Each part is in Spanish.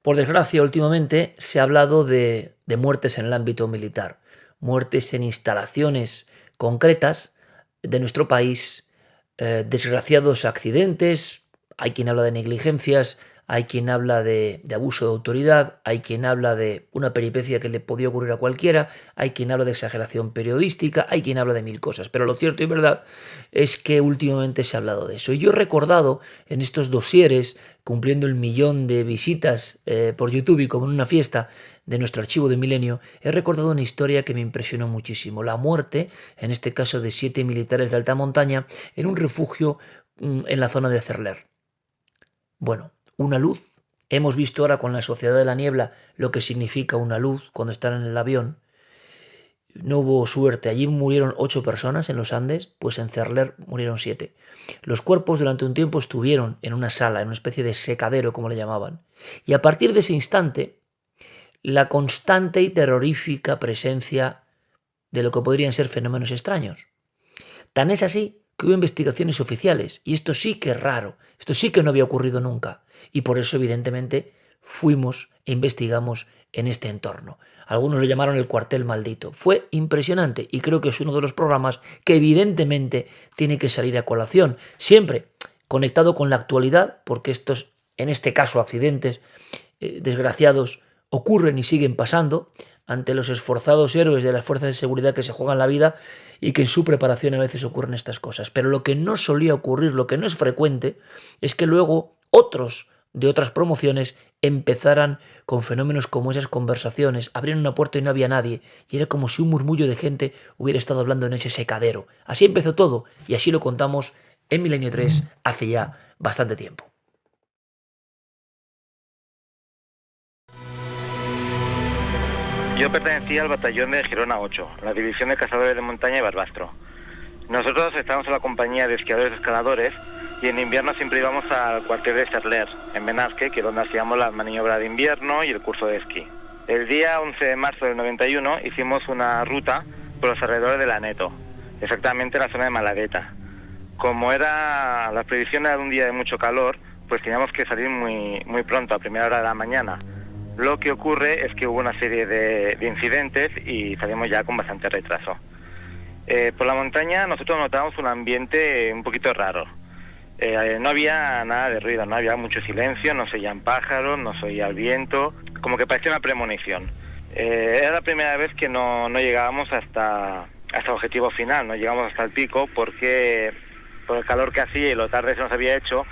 Por desgracia, últimamente se ha hablado de muertes en el ámbito militar, muertes en instalaciones concretas de nuestro país, desgraciados accidentes, hay quien habla de negligencias, hay quien habla de abuso de autoridad, hay quien habla de una peripecia que le podía ocurrir a cualquiera, hay quien habla de exageración periodística, hay quien habla de mil cosas, pero lo cierto y verdad es que últimamente se ha hablado de eso. Y yo he recordado en estos dosieres, cumpliendo el 1.000.000 de visitas por YouTube y como en una fiesta de nuestro archivo de Milenio, he recordado una historia que me impresionó muchísimo. La muerte, en este caso de 7 militares de alta montaña, en un refugio en la zona de Cerler. Bueno, una luz. Hemos visto ahora con la Sociedad de la Niebla lo que significa una luz cuando están en el avión. No hubo suerte. Allí murieron 8 personas en los Andes, pues en Cerler murieron 7. Los cuerpos durante un tiempo estuvieron en una sala, en una especie de secadero, como le llamaban. Y a partir de ese instante, la constante y terrorífica presencia de lo que podrían ser fenómenos extraños. Tan es así que hubo investigaciones oficiales, y esto sí que es raro, esto sí que no había ocurrido nunca, y por eso evidentemente fuimos e investigamos en este entorno. Algunos lo llamaron el cuartel maldito. Fue impresionante y creo que es uno de los programas que evidentemente tiene que salir a colación, siempre conectado con la actualidad, porque estos, en este caso accidentes desgraciados, ocurren y siguen pasando ante los esforzados héroes de las fuerzas de seguridad que se juegan la vida y que en su preparación a veces ocurren estas cosas. Pero lo que no solía ocurrir, lo que no es frecuente, es que luego otros de otras promociones empezaran con fenómenos como esas conversaciones, abrieron una puerta y no había nadie, y era como si un murmullo de gente hubiera estado hablando en ese secadero. Así empezó todo, y así lo contamos en Milenio 3 hace ya bastante tiempo. Yo pertenecía al batallón de Girona 8, la división de cazadores de montaña y Barbastro. Nosotros estábamos en la compañía de esquiadores escaladores y en invierno siempre íbamos al cuartel de Cerler, en Benasque, que es donde hacíamos la maniobra de invierno y el curso de esquí. El día 11 de marzo del 91 hicimos una ruta por los alrededores de la Neto, exactamente en la zona de Maladeta. Como era la previsión era de un día de mucho calor, pues teníamos que salir muy pronto, a primera hora de la mañana. Lo que ocurre es que hubo una serie de incidentes y salimos ya con bastante retraso. Por la montaña nosotros notábamos un ambiente un poquito raro. No había nada de ruido, no había mucho silencio, no se oían pájaros, no se oía el viento, como que parecía una premonición. Era la primera vez que no llegábamos hasta el objetivo final, no llegamos hasta el pico porque por el calor que hacía y lo tarde se nos había hecho,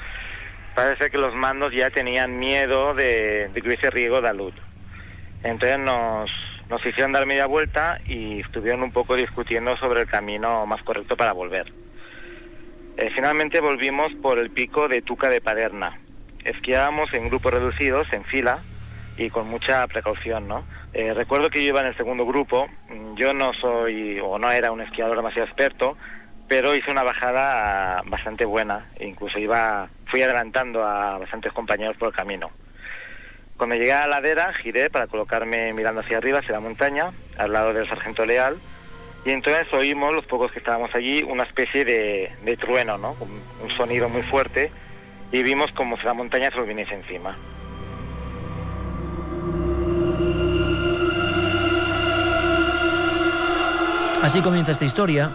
parece que los mandos ya tenían miedo de que hubiese riesgo de alud. Entonces nos hicieron dar media vuelta y estuvieron un poco discutiendo sobre el camino más correcto para volver. Finalmente volvimos por el pico de Tuca de Paderna. Esquiábamos en grupos reducidos, en fila y con mucha precaución, ¿no? Recuerdo que yo iba en el segundo grupo. Yo no era un esquiador demasiado experto, pero hice una bajada bastante buena, incluso fui adelantando a bastantes compañeros por el camino. Cuando llegué a la ladera, giré para colocarme mirando hacia arriba, hacia la montaña, al lado del sargento Leal, y entonces oímos, los pocos que estábamos allí, una especie de trueno, ¿no? Un sonido muy fuerte, y vimos como si la montaña se nos viniese encima. Así comienza esta historia.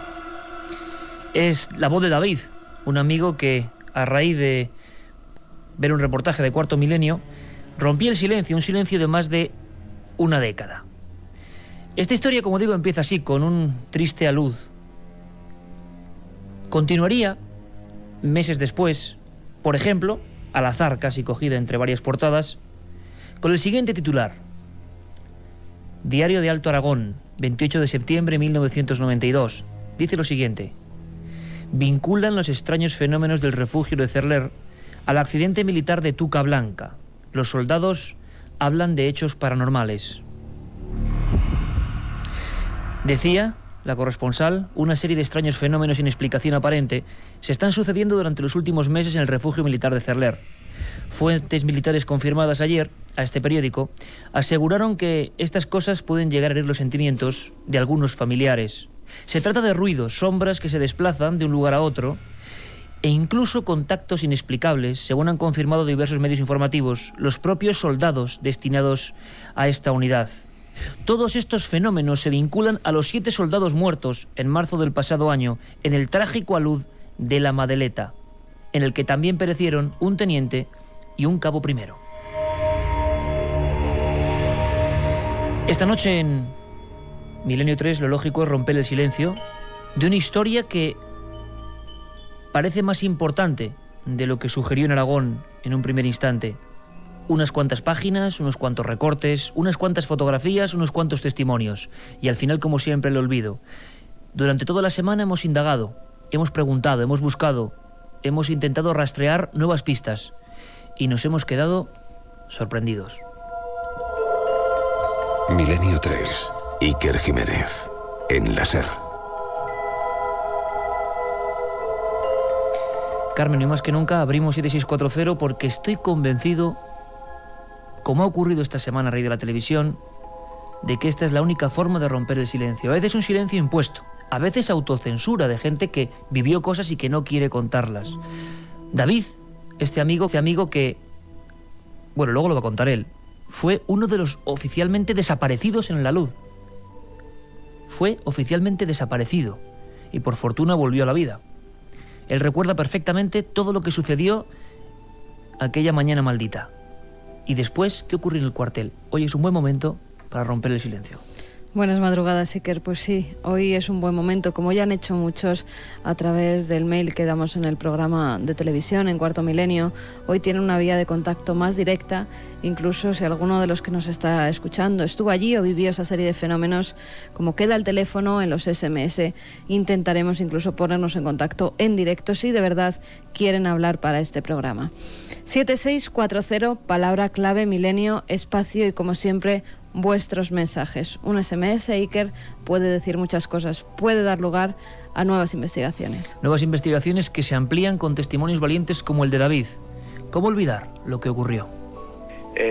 Es la voz de David, un amigo que, a raíz de ver un reportaje de Cuarto Milenio, rompía el silencio, un silencio de más de una década. Esta historia, como digo, empieza así, con un triste alud. Continuaría meses después, por ejemplo, al azar, casi cogida entre varias portadas, con el siguiente titular: Diario de Alto Aragón, 28 de septiembre de 1992. Dice lo siguiente: vinculan los extraños fenómenos del refugio de Cerler al accidente militar de Tuca Blanca. Los soldados hablan de hechos paranormales. Decía la corresponsal, una serie de extraños fenómenos sin explicación aparente se están sucediendo durante los últimos meses en el refugio militar de Cerler. Fuentes militares confirmadas ayer a este periódico aseguraron que estas cosas pueden llegar a herir los sentimientos de algunos familiares. Se trata de ruidos, sombras que se desplazan de un lugar a otro e incluso contactos inexplicables, según han confirmado diversos medios informativos, los propios soldados destinados a esta unidad. Todos estos fenómenos se vinculan a los 7 soldados muertos en marzo del pasado año en el trágico alud de la Madeleta, en el que también perecieron un teniente y un cabo primero. Esta noche en Milenio 3 lo lógico es romper el silencio de una historia que parece más importante de lo que sugirió en Aragón en un primer instante. Unas cuantas páginas, unos cuantos recortes, unas cuantas fotografías, unos cuantos testimonios. Y al final, como siempre, el olvido. Durante toda la semana hemos indagado, hemos preguntado, hemos buscado, hemos intentado rastrear nuevas pistas. Y nos hemos quedado sorprendidos. Milenio 3, Iker Jiménez, en la SER. Carmen, y más que nunca abrimos 7640 porque estoy convencido, como ha ocurrido esta semana a raíz de la televisión, de que esta es la única forma de romper el silencio. A veces un silencio impuesto, a veces autocensura de gente que vivió cosas y que no quiere contarlas. David, este amigo que, bueno, luego lo va a contar él, fue uno de los oficialmente desaparecidos en el alud. Fue oficialmente desaparecido y por fortuna volvió a la vida. Él recuerda perfectamente todo lo que sucedió aquella mañana maldita. Y después, ¿qué ocurrió en el cuartel? Hoy es un buen momento para romper el silencio. Buenas madrugadas, Iker. Pues sí, hoy es un buen momento, como ya han hecho muchos a través del mail que damos en el programa de televisión en Cuarto Milenio. Hoy tienen una vía de contacto más directa, incluso si alguno de los que nos está escuchando estuvo allí o vivió esa serie de fenómenos, como queda el teléfono en los SMS, intentaremos incluso ponernos en contacto en directo si de verdad quieren hablar para este programa. 7640, palabra clave Milenio, espacio y como siempre vuestros mensajes. Un SMS, Iker, puede decir muchas cosas, puede dar lugar a nuevas investigaciones. Nuevas investigaciones que se amplían con testimonios valientes como el de David. ¿Cómo olvidar lo que ocurrió?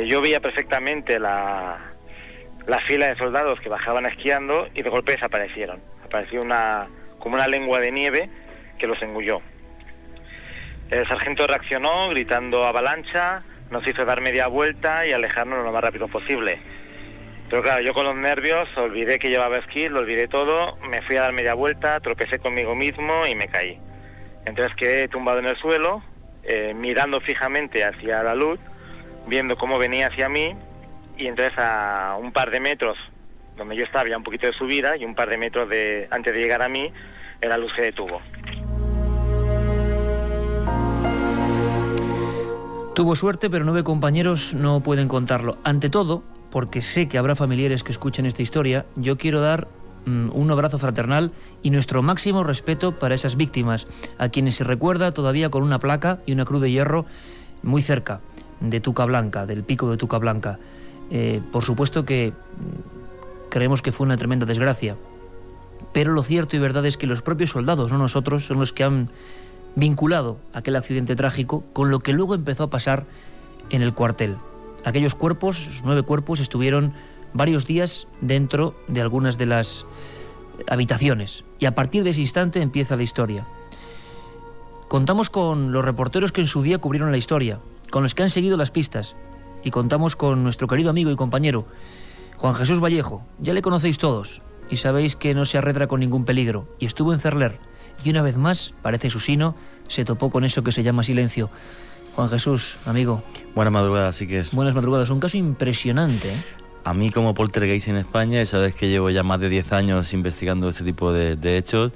Yo veía perfectamente la fila de soldados que bajaban esquiando y de golpe desaparecieron. Apareció como una lengua de nieve que los engulló. El sargento reaccionó gritando avalancha, nos hizo dar media vuelta y alejarnos lo más rápido posible. Pero claro, yo con los nervios olvidé que llevaba esquí, lo olvidé todo, me fui a dar media vuelta, tropecé conmigo mismo y me caí. Entonces quedé tumbado en el suelo, mirando fijamente hacia la luz, viendo cómo venía hacia mí, y entonces a un par de metros donde yo estaba había un poquito de subida y un par de metros antes de llegar a mí, la luz se detuvo. Tuvo suerte, pero 9 compañeros no pueden contarlo. Ante todo, porque sé que habrá familiares que escuchen esta historia, yo quiero dar un abrazo fraternal y nuestro máximo respeto para esas víctimas, a quienes se recuerda todavía con una placa y una cruz de hierro muy cerca de Tuca Blanca, del pico de Tuca Blanca. Por supuesto que creemos que fue una tremenda desgracia, pero lo cierto y verdad es que los propios soldados, no nosotros, son los que han vinculado aquel accidente trágico con lo que luego empezó a pasar en el cuartel. Aquellos cuerpos, esos 9 cuerpos, estuvieron varios días dentro de algunas de las habitaciones. Y a partir de ese instante empieza la historia. Contamos con los reporteros que en su día cubrieron la historia, con los que han seguido las pistas. Y contamos con nuestro querido amigo y compañero, Juan Jesús Vallejo. Ya le conocéis todos y sabéis que no se arredra con ningún peligro. Y estuvo en Cerler. Y una vez más, parece Susino, se topó con eso que se llama silencio. Juan Jesús, amigo. Buenas madrugadas, sí que es. Buenas madrugadas, un caso impresionante, ¿eh? A mí como poltergeist en España, y sabes que llevo ya más de 10 años investigando este tipo de hechos,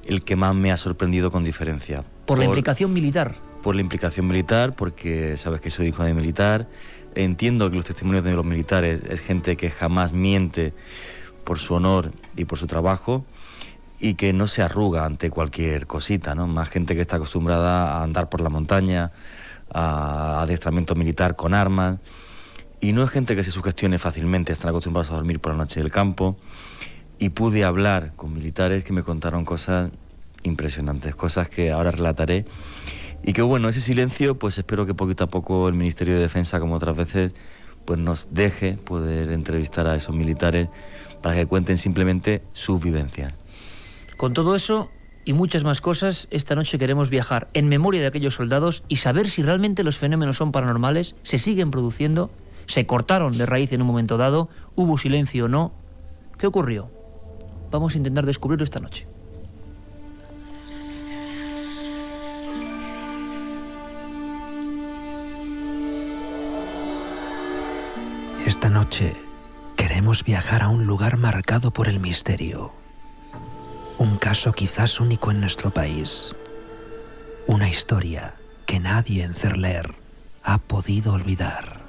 el que más me ha sorprendido con diferencia. ¿Por la implicación militar? Por la implicación militar, porque sabes que soy hijo de militar. Entiendo que los testimonios de los militares es gente que jamás miente por su honor y por su trabajo, y que no se arruga ante cualquier cosita, ¿no? Más gente que está acostumbrada a andar por la montaña, a adiestramiento militar con armas, y no es gente que se sugestione fácilmente, están acostumbrados a dormir por la noche del campo, y pude hablar con militares que me contaron cosas impresionantes, cosas que ahora relataré, y que bueno, ese silencio, pues espero que poquito a poco el Ministerio de Defensa, como otras veces, pues nos deje poder entrevistar a esos militares para que cuenten simplemente sus vivencias. Con todo eso, y muchas más cosas, esta noche queremos viajar en memoria de aquellos soldados y saber si realmente los fenómenos son paranormales, se siguen produciendo, se cortaron de raíz en un momento dado, hubo silencio o no. ¿Qué ocurrió? Vamos a intentar descubrirlo esta noche. Esta noche queremos viajar a un lugar marcado por el misterio. Un caso quizás único en nuestro país. Una historia que nadie en Cerler ha podido olvidar.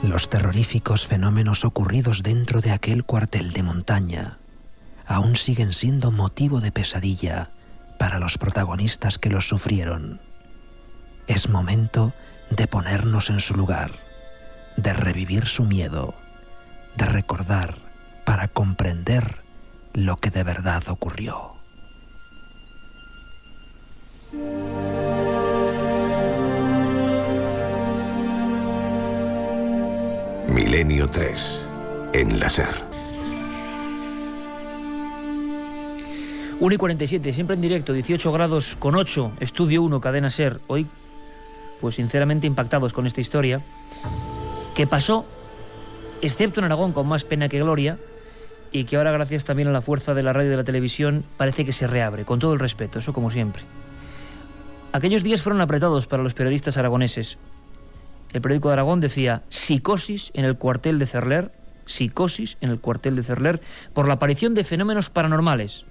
Los terroríficos fenómenos ocurridos dentro de aquel cuartel de montaña aún siguen siendo motivo de pesadilla para los protagonistas que los sufrieron. Es momento de ponernos en su lugar, de revivir su miedo, de recordar para comprender lo que de verdad ocurrió. Milenio 3, en la SER. 1:47, siempre en directo, 18 grados con 8, Estudio 1, Cadena SER. Hoy, pues sinceramente impactados con esta historia, que pasó, excepto en Aragón, con más pena que gloria, y que ahora, gracias también a la fuerza de la radio y de la televisión, parece que se reabre, con todo el respeto, eso como siempre. Aquellos días fueron apretados para los periodistas aragoneses. El periódico de Aragón decía: psicosis en el cuartel de Cerler, psicosis en el cuartel de Cerler por la aparición de fenómenos paranormales.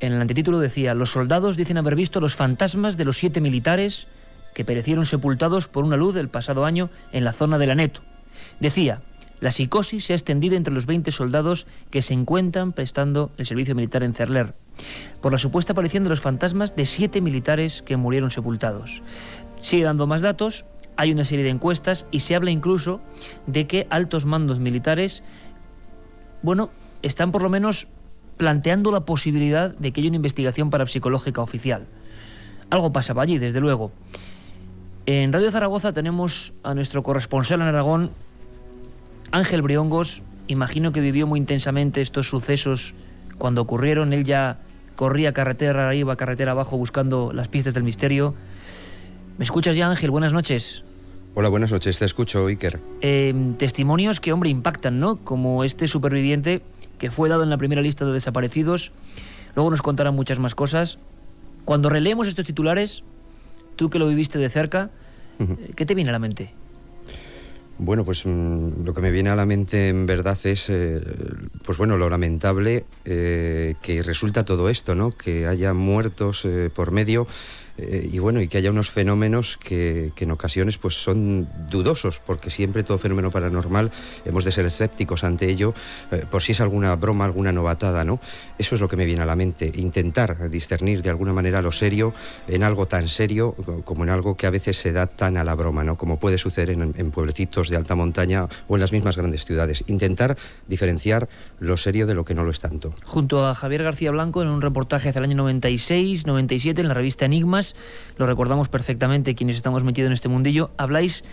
En el antetítulo decía: los soldados dicen haber visto los fantasmas de los 7 militares que perecieron sepultados por una luz el pasado año en la zona del Aneto. Decía: la psicosis se ha extendido entre los 20 soldados que se encuentran prestando el servicio militar en Cerler, por la supuesta aparición de los fantasmas de 7 militares que murieron sepultados. Sigue dando más datos, hay una serie de encuestas y se habla incluso de que altos mandos militares, bueno, están por lo menos planteando la posibilidad de que haya una investigación parapsicológica oficial. Algo pasaba allí, desde luego. En Radio Zaragoza tenemos a nuestro corresponsal en Aragón, Ángel Briongos. Imagino que vivió muy intensamente estos sucesos cuando ocurrieron. Él ya corría carretera arriba, carretera abajo, buscando las pistas del misterio. ¿Me escuchas ya, Ángel? Buenas noches. Hola, buenas noches, te escucho, Iker. Testimonios que, hombre, impactan, ¿no? Como este superviviente que fue dado en la primera lista de desaparecidos. Luego nos contarán muchas más cosas. Cuando releemos estos titulares, tú que lo viviste de cerca, ¿qué te viene a la mente? Bueno, pues lo que me viene a la mente en verdad es, pues bueno, lo lamentable que resulta todo esto, ¿no? Que haya muertos por medio. Y bueno, y que haya unos fenómenos que en ocasiones pues son dudosos, porque siempre todo fenómeno paranormal hemos de ser escépticos ante ello, por si es alguna broma, alguna novatada, ¿no? Eso es lo que me viene a la mente, intentar discernir de alguna manera lo serio en algo tan serio como en algo que a veces se da tan a la broma, ¿no? Como puede suceder en pueblecitos de alta montaña o en las mismas grandes ciudades. Intentar diferenciar lo serio de lo que no lo es tanto. Junto a Javier García Blanco, en un reportaje hacia el año 96-97 en la revista Enigmas, lo recordamos perfectamente quienes estamos metidos en este mundillo, habláis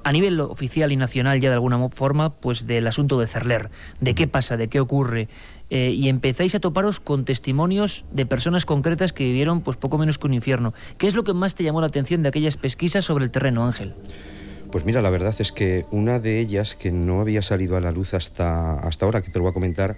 a nivel oficial y nacional ya de alguna forma pues del asunto de Cerler, de qué pasa, de qué ocurre, y empezáis a toparos con testimonios de personas concretas que vivieron pues poco menos que un infierno. ¿Qué es lo que más te llamó la atención de aquellas pesquisas sobre el terreno, Ángel? Pues mira, la verdad es que una de ellas que no había salido a la luz hasta ahora, que te lo voy a comentar,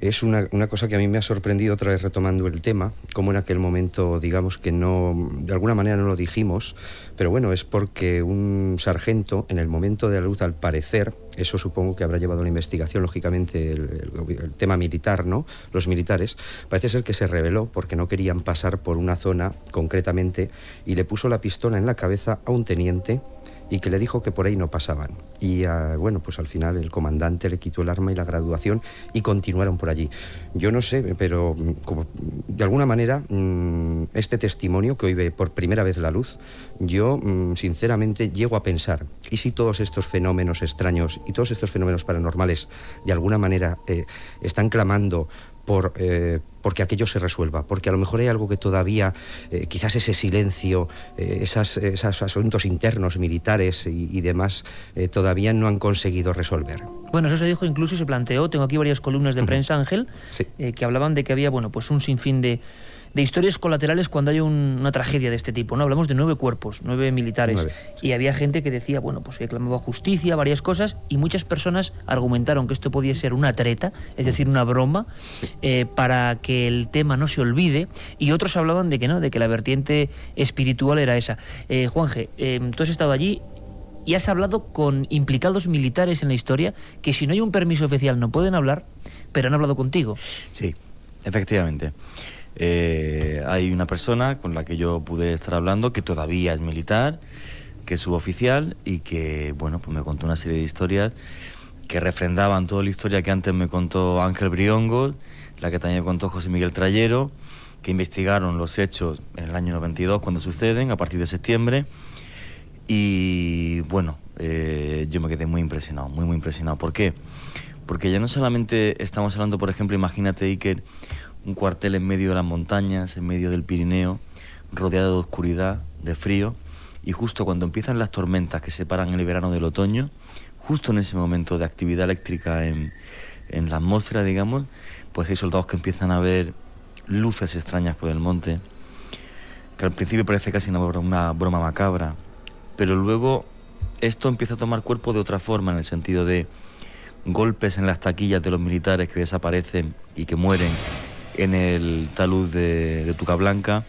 es una cosa que a mí me ha sorprendido otra vez retomando el tema, como en aquel momento, digamos que no, de alguna manera no lo dijimos, pero bueno, es porque un sargento, en el momento de la luz, al parecer, eso supongo que habrá llevado a la investigación, lógicamente, el tema militar, ¿no? Los militares, parece ser que se rebeló porque no querían pasar por una zona concretamente y le puso la pistola en la cabeza a un teniente y que le dijo que por ahí no pasaban. Y bueno, pues al final el comandante le quitó el arma y la graduación y continuaron por allí. Yo no sé, pero como, de alguna manera este testimonio que hoy ve por primera vez la luz, yo sinceramente llego a pensar, ¿y si todos estos fenómenos extraños y todos estos fenómenos paranormales de alguna manera están clamando porque aquello se resuelva, porque a lo mejor hay algo que todavía, quizás ese silencio, esos asuntos internos, militares y demás, todavía no han conseguido resolver. Bueno, eso se dijo, incluso se planteó, tengo aquí varias columnas de prensa, Ángel, Sí. Que hablaban de que había, bueno, pues un sinfín de historias colaterales cuando hay una tragedia de este tipo, ¿no? Hablamos de 9 cuerpos, 9 militares. 9, sí. Y había gente que decía, bueno, pues que clamaba justicia, varias cosas, y muchas personas argumentaron que esto podía ser una treta, es decir, una broma, para que el tema no se olvide, y otros hablaban de que no, de que la vertiente espiritual era esa. Juanje, tú has estado allí y has hablado con implicados militares en la historia, que si no hay un permiso oficial no pueden hablar, pero han hablado contigo. Sí, efectivamente. Hay una persona con la que yo pude estar hablando que todavía es militar, que es suboficial y que, bueno, pues me contó una serie de historias que refrendaban toda la historia que antes me contó Ángel Briongo, la que también me contó José Miguel Trayero, que investigaron los hechos en el año 92 cuando suceden, a partir de septiembre. Y bueno, yo me quedé muy impresionado, muy impresionado. ¿Por qué? Porque ya no solamente estamos hablando, por ejemplo, imagínate, Iker, un cuartel en medio de las montañas, en medio del Pirineo, rodeado de oscuridad, de frío, y justo cuando empiezan las tormentas que separan el verano del otoño, justo en ese momento de actividad eléctrica en la atmósfera, digamos, pues hay soldados que empiezan a ver luces extrañas por el monte, que al principio parece casi una broma macabra, pero luego esto empieza a tomar cuerpo de otra forma, en el sentido de golpes en las taquillas de los militares que desaparecen y que mueren en el talud de Tucablanca,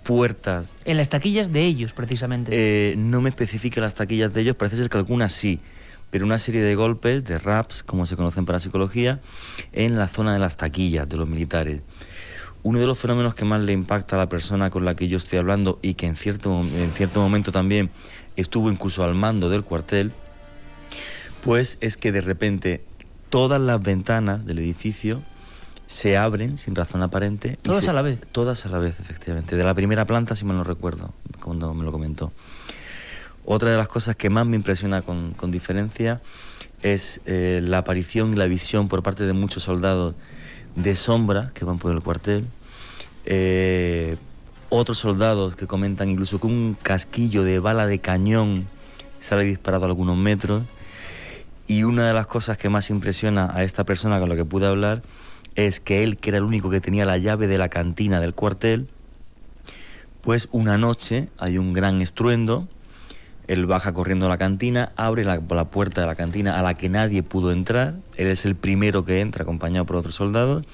puertas... En las taquillas de ellos, precisamente. No me especifica las taquillas de ellos, parece ser que algunas sí, pero una serie de golpes, de raps, como se conocen para psicología, en la zona de las taquillas de los militares. Uno de los fenómenos que más le impacta a la persona con la que yo estoy hablando y que en cierto momento también estuvo incluso al mando del cuartel, pues es que de repente todas las ventanas del edificio se abren sin razón aparente. ¿Todas a la vez? Todas a la vez, efectivamente. De la primera planta, si mal no recuerdo, cuando me lo comentó. Otra de las cosas que más me impresiona con diferencia es la aparición y la visión por parte de muchos soldados de sombra que van por el cuartel. Otros soldados que comentan incluso que un casquillo de bala de cañón sale disparado a algunos metros. Y una de las cosas que más impresiona a esta persona con la que pude hablar es que él, que era el único que tenía la llave de la cantina del cuartel, pues una noche hay un gran estruendo, él baja corriendo a la cantina, abre la puerta de la cantina a la que nadie pudo entrar, él es el primero que entra acompañado por otros soldados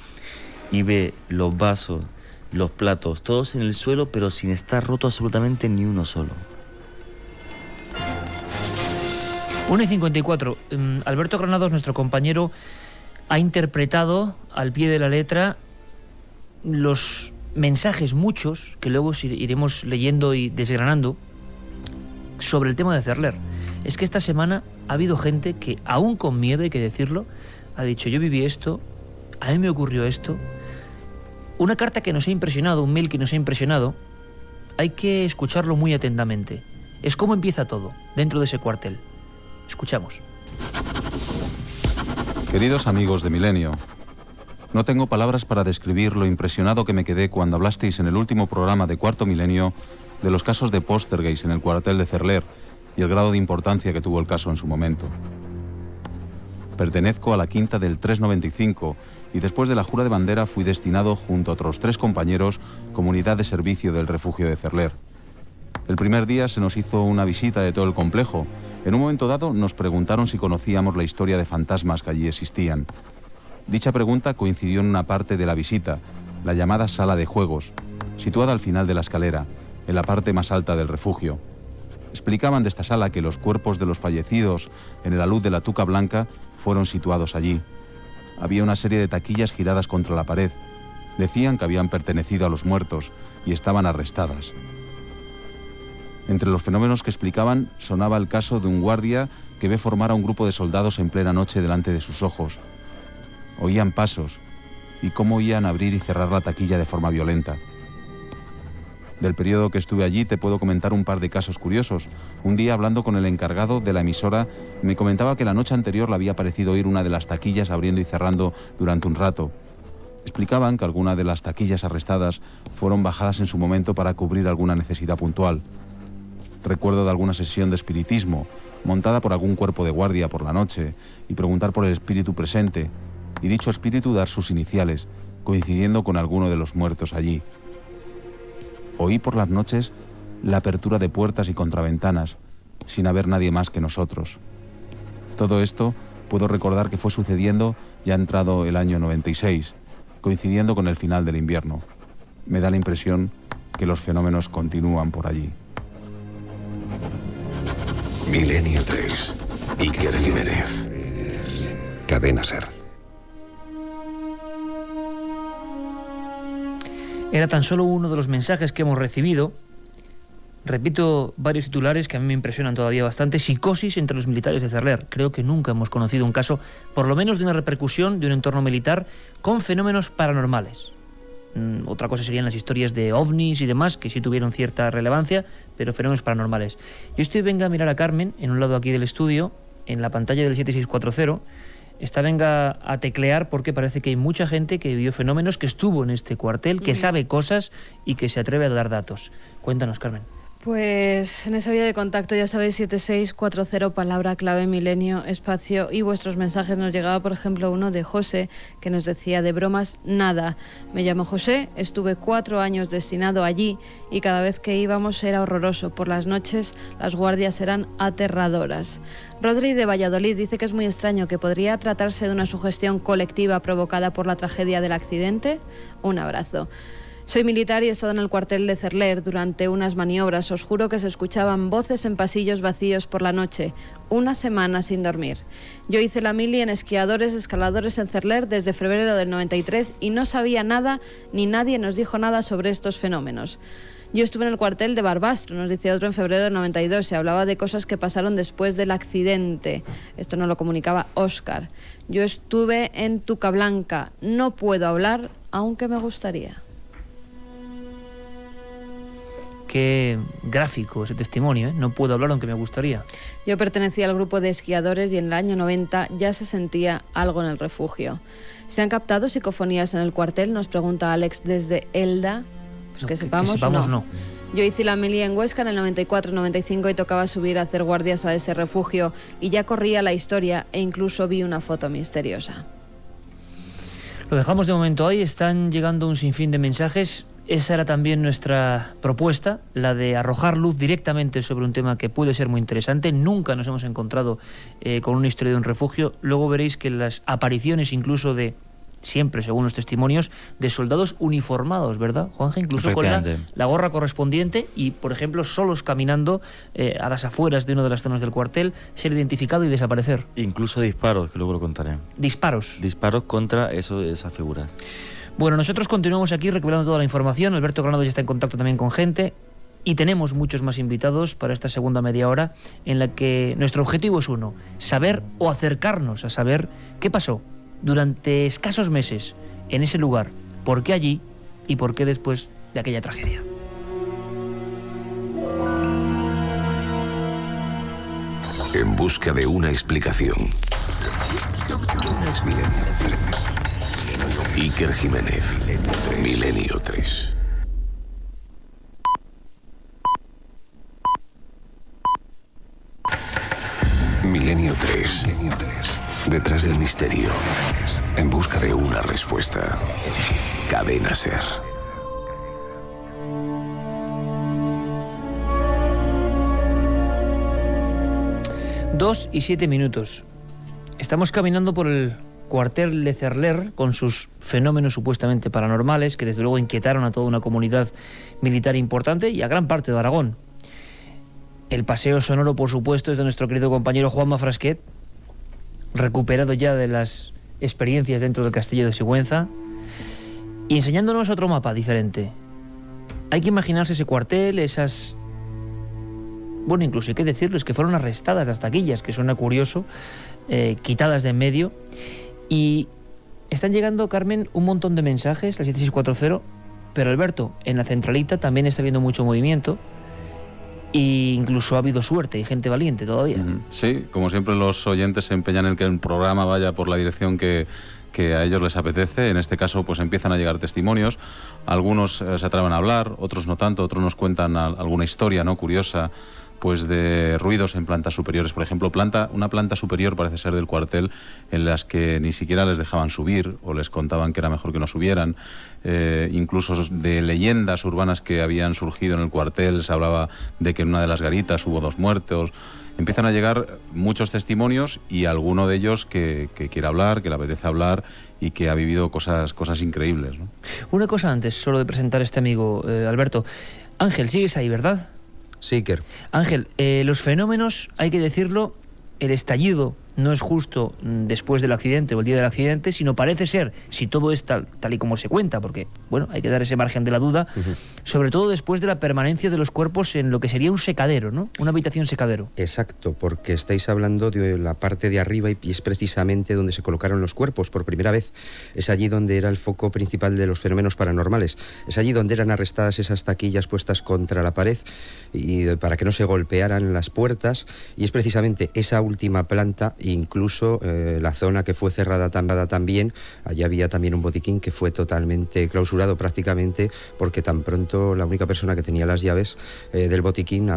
y ve los vasos, los platos, todos en el suelo, pero sin estar roto absolutamente ni uno solo. 1:54. Alberto Granados, nuestro compañero, ha interpretado al pie de la letra los mensajes, muchos, que luego iremos leyendo y desgranando, sobre el tema de Cerler. Es que esta semana ha habido gente que, aún con miedo, hay que decirlo, ha dicho: yo viví esto, a mí me ocurrió esto. Una carta que nos ha impresionado, un mail que nos ha impresionado, hay que escucharlo muy atentamente. Es cómo empieza todo dentro de ese cuartel. Escuchamos. Queridos amigos de Milenio, no tengo palabras para describir lo impresionado que me quedé cuando hablasteis en el último programa de Cuarto Milenio de los casos de Poltergeist en el cuartel de Cerler y el grado de importancia que tuvo el caso en su momento. Pertenezco a la quinta del 395 y después de la jura de bandera fui destinado junto a otros 3 compañeros como unidad de servicio del refugio de Cerler. El primer día se nos hizo una visita de todo el complejo. En un momento dado nos preguntaron si conocíamos la historia de fantasmas que allí existían. Dicha pregunta coincidió en una parte de la visita, la llamada sala de juegos, situada al final de la escalera, en la parte más alta del refugio. Explicaban de esta sala que los cuerpos de los fallecidos en el alud de la Tucablanca fueron situados allí. Había una serie de taquillas giradas contra la pared. Decían que habían pertenecido a los muertos y estaban arrestadas. Entre los fenómenos que explicaban sonaba el caso de un guardia que ve formar a un grupo de soldados en plena noche delante de sus ojos. Oían pasos y cómo oían abrir y cerrar la taquilla de forma violenta. Del periodo que estuve allí te puedo comentar un par de casos curiosos. Un día, hablando con el encargado de la emisora, me comentaba que la noche anterior le había parecido oír una de las taquillas abriendo y cerrando durante un rato. Explicaban que algunas de las taquillas arrestadas fueron bajadas en su momento para cubrir alguna necesidad puntual. Recuerdo de alguna sesión de espiritismo, montada por algún cuerpo de guardia por la noche, y preguntar por el espíritu presente, y dicho espíritu dar sus iniciales, coincidiendo con alguno de los muertos allí. Oí por las noches la apertura de puertas y contraventanas, sin haber nadie más que nosotros. Todo esto puedo recordar que fue sucediendo ya entrado el año 96, coincidiendo con el final del invierno. Me da la impresión que los fenómenos continúan por allí. Milenio 3. Iker Jiménez. Cadena SER. Era tan solo uno de los mensajes que hemos recibido. Repito varios titulares que a mí me impresionan todavía bastante. Psicosis entre los militares de Cerler. Creo que nunca hemos conocido un caso, por lo menos de una repercusión de un entorno militar con fenómenos paranormales. Otra cosa serían las historias de ovnis y demás, que sí tuvieron cierta relevancia, pero fenómenos paranormales. Yo estoy, venga a mirar a Carmen, en un lado aquí del estudio, en la pantalla del 7640, está, venga a teclear, porque parece que hay mucha gente que vivió fenómenos, que estuvo en este cuartel, que sabe cosas y que se atreve a dar datos. Cuéntanos, Carmen. Pues en esa vía de contacto, ya sabéis, 7640, palabra clave milenio, espacio, y vuestros mensajes. Nos llegaba, por ejemplo, uno de José, que nos decía: de bromas, nada. Me llamo José, estuve 4 años destinado allí y cada vez que íbamos era horroroso. Por las noches las guardias eran aterradoras. Rodri de Valladolid dice que es muy extraño, que podría tratarse de una sugestión colectiva provocada por la tragedia del accidente. Un abrazo. Soy militar y he estado en el cuartel de Cerler durante unas maniobras. Os juro que se escuchaban voces en pasillos vacíos por la noche. 1 semana sin dormir. Yo hice la mili en esquiadores, escaladores en Cerler desde febrero del 93 y no sabía nada, ni nadie nos dijo nada sobre estos fenómenos. Yo estuve en el cuartel de Barbastro, nos dice otro, en febrero del 92. Se hablaba de cosas que pasaron después del accidente. Esto nos lo comunicaba Óscar. Yo estuve en Tucablanca. No puedo hablar, aunque me gustaría. Qué gráfico ese testimonio, ¿eh? No puedo hablar aunque me gustaría. Yo pertenecía al grupo de esquiadores y en el año 90 ya se sentía algo en el refugio. ¿Se han captado psicofonías en el cuartel? Nos pregunta Alex desde Elda. Pues no, que sepamos no. Yo hice la mili en Huesca en el 94-95 y tocaba subir a hacer guardias a ese refugio y ya corría la historia e incluso vi una foto misteriosa. Lo dejamos de momento ahí, están llegando un sinfín de mensajes. Esa era también nuestra propuesta, la de arrojar luz directamente sobre un tema que puede ser muy interesante. Nunca nos hemos encontrado con una historia de un refugio. Luego veréis que las apariciones incluso de, siempre según los testimonios, de soldados uniformados, ¿verdad, Juanja? Incluso con la gorra correspondiente y, por ejemplo, solos caminando a las afueras de una de las zonas del cuartel, ser identificado y desaparecer. Incluso disparos, que luego lo contaré. Disparos. Disparos contra esa figura. Bueno, nosotros continuamos aquí recopilando toda la información. Alberto Granado ya está en contacto también con gente y tenemos muchos más invitados para esta segunda media hora en la que nuestro objetivo es uno: saber o acercarnos a saber qué pasó durante escasos meses en ese lugar, por qué allí y por qué después de aquella tragedia. En busca de una explicación. Iker Jiménez, Milenio 3. Milenio 3. Detrás del misterio. En busca de una respuesta. Cadena SER. Dos y 7 minutos. Estamos caminando por el cuartel de Cerler con sus fenómenos supuestamente paranormales que desde luego inquietaron a toda una comunidad militar importante y a gran parte de Aragón. El paseo sonoro, por supuesto, es de nuestro querido compañero Juanma Frasquet, recuperado ya de las experiencias dentro del castillo de Sigüenza y enseñándonos otro mapa diferente. Hay que imaginarse ese cuartel, esas... Bueno, incluso hay que decirles que fueron arrestadas las taquillas, que suena curioso, quitadas de en medio. Y están llegando, Carmen, un montón de mensajes, la 7640, Pero Alberto, en la centralita también está habiendo mucho movimiento e incluso ha habido suerte y gente valiente todavía. Sí, como siempre los oyentes se empeñan en que el programa vaya por la dirección que a ellos les apetece. En este caso pues empiezan a llegar testimonios, algunos se atreven a hablar, otros no tanto, otros nos cuentan alguna historia, ¿no?, curiosa, pues de ruidos en plantas superiores. Por ejemplo, una planta superior parece ser del cuartel, en las que ni siquiera les dejaban subir o les contaban que era mejor que no subieran. Incluso de leyendas urbanas que habían surgido en el cuartel, se hablaba de que en una de las garitas hubo 2 muertos. Empiezan a llegar muchos testimonios y alguno de ellos que quiere hablar, que le apetece hablar y que ha vivido cosas increíbles, ¿no? Una cosa antes, solo de presentar a este amigo, Alberto. Ángel, sigues ahí, ¿verdad? Sí, Iker. Ángel, los fenómenos, hay que decirlo, el estallido no es justo después del accidente o el día del accidente, sino parece ser, si todo es tal y como se cuenta, porque, bueno, hay que dar ese margen de la duda, sobre todo después de la permanencia de los cuerpos en lo que sería un secadero, ¿no? Una habitación secadero. Exacto, porque estáis hablando de la parte de arriba y es precisamente donde se colocaron los cuerpos por primera vez. Es allí donde era el foco principal de los fenómenos paranormales. Es allí donde eran arrestadas esas taquillas puestas contra la pared y para que no se golpearan las puertas, y es precisamente esa última planta, incluso la zona que fue cerrada también. Allí había también un botiquín que fue totalmente clausurado prácticamente, porque tan pronto la única persona que tenía las llaves del botiquín,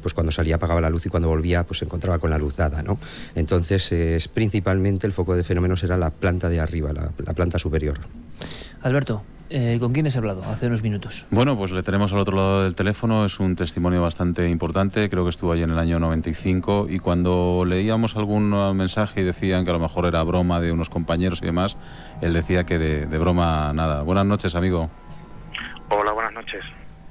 pues cuando salía apagaba la luz y cuando volvía pues se encontraba con la luz dada, ¿no? Entonces es principalmente el foco de fenómenos era la planta de arriba, la planta superior. Alberto, ¿con quién has hablado hace unos minutos? Bueno, pues le tenemos al otro lado del teléfono. Es un testimonio bastante importante. Creo que estuvo allí en el año 95, y cuando leíamos algún mensaje y decían que a lo mejor era broma de unos compañeros y demás, él decía que de broma nada. Buenas noches, amigo. Hola, buenas noches.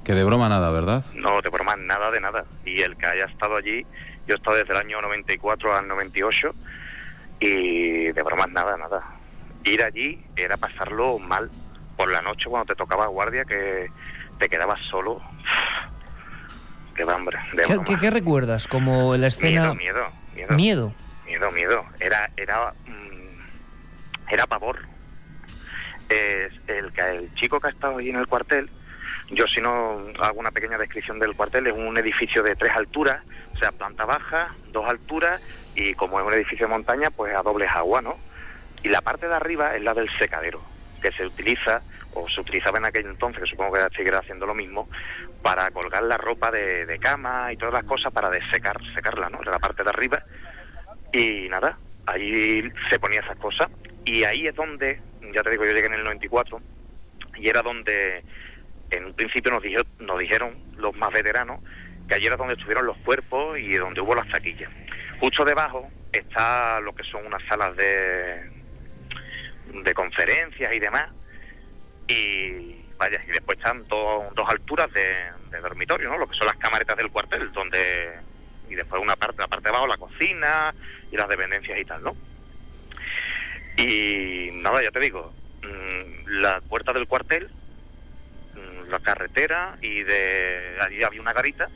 Que de broma nada, ¿verdad? No, de broma nada de nada. Y el que haya estado allí, yo he estado desde el año 94 al 98 y de bromas nada. Ir allí era pasarlo mal. Por la noche cuando te tocaba guardia, que te quedabas solo. Qué hambre. ¿Qué recuerdas? Como la escena... Miedo. Era pavor. El chico que ha estado allí en el cuartel, yo si no hago una pequeña descripción del cuartel, es un edificio de 3 alturas, o sea, planta baja, 2 alturas, y como es un edificio de montaña, pues a dobles aguas, ¿no? Y la parte de arriba es la del secadero, que se utiliza, o se utilizaba en aquel entonces, que supongo que seguirá haciendo lo mismo, para colgar la ropa de cama y todas las cosas para secarla, ¿no? En la parte de arriba. Y nada, ahí se ponía esas cosas. Y ahí es donde, ya te digo, yo llegué en el 94, y era donde, en un principio nos dijeron los más veteranos, que allí era donde estuvieron los cuerpos y donde hubo las taquillas. Justo debajo está lo que son unas salas de conferencias y demás, y vaya, y después están 2 alturas de dormitorio, ¿no? Lo que son las camaretas del cuartel, y después la parte de abajo, la cocina y las dependencias y tal, ¿no? Y nada, ya te digo, la puerta del cuartel, la carretera, y allí había una garita,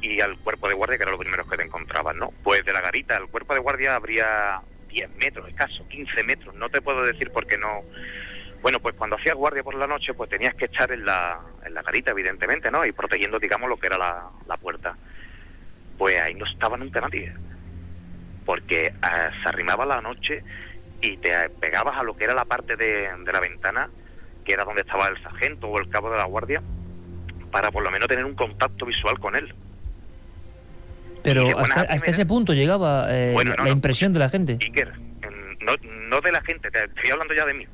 y al cuerpo de guardia, que era lo primero que te encontrabas, ¿no? Pues de la garita al cuerpo de guardia habría 10 metros, escaso, 15 metros, no te puedo decir porque no... Bueno, pues cuando hacías guardia por la noche, pues tenías que estar en la garita, evidentemente, ¿no? Y protegiendo, digamos, lo que era la puerta. Pues ahí no estaba nunca nadie, porque se arrimaba la noche y te pegabas a lo que era la parte de la ventana, que era donde estaba el sargento o el cabo de la guardia, para por lo menos tener un contacto visual con él. Pero hasta ese punto llegaba la impresión de la gente. Iker, no de la gente, te estoy hablando ya de mí.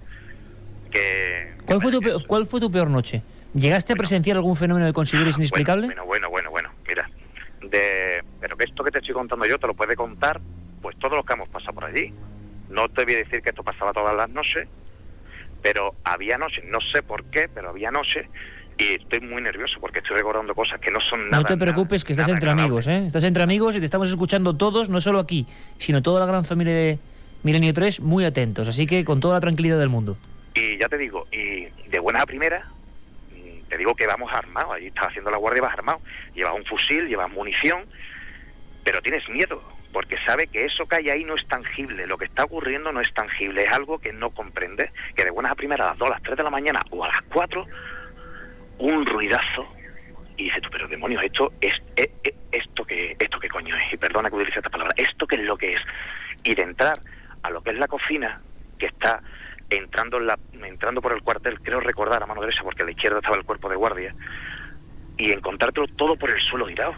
¿Cuál fue tu peor noche? ¿Llegaste a presenciar algún fenómeno que consideres inexplicable? Bueno, mira, pero que esto que te estoy contando yo te lo puede contar pues todos los que hemos pasado por allí. No te voy a decir que esto pasaba todas las noches, pero había noches, no sé por qué, pero había noches, y estoy muy nervioso porque estoy recordando cosas que no son nada. No te preocupes, que estás entre amigos, ¿eh? Estás entre amigos y te estamos escuchando todos, no solo aquí, sino toda la gran familia de Milenio 3, muy atentos, así que con toda la tranquilidad del mundo. Y ya te digo, y de buena a primera, te digo que vamos armados, allí estás haciendo la guardia y vas armado, llevas un fusil, llevas munición, pero tienes miedo, porque sabes que eso que hay ahí no es tangible, lo que está ocurriendo no es tangible, es algo que no comprendes, que de buenas a primeras a las 2, a las 3 de la mañana o a las 4 un ruidazo, y dices tú, pero demonios, esto qué coño es, y perdona que utilice esta palabra, esto qué es lo que es, y de entrar a lo que es la cocina, que está entrando por el cuartel, creo recordar a mano derecha, porque a la izquierda estaba el cuerpo de guardia, y encontrártelo todo por el suelo tirado,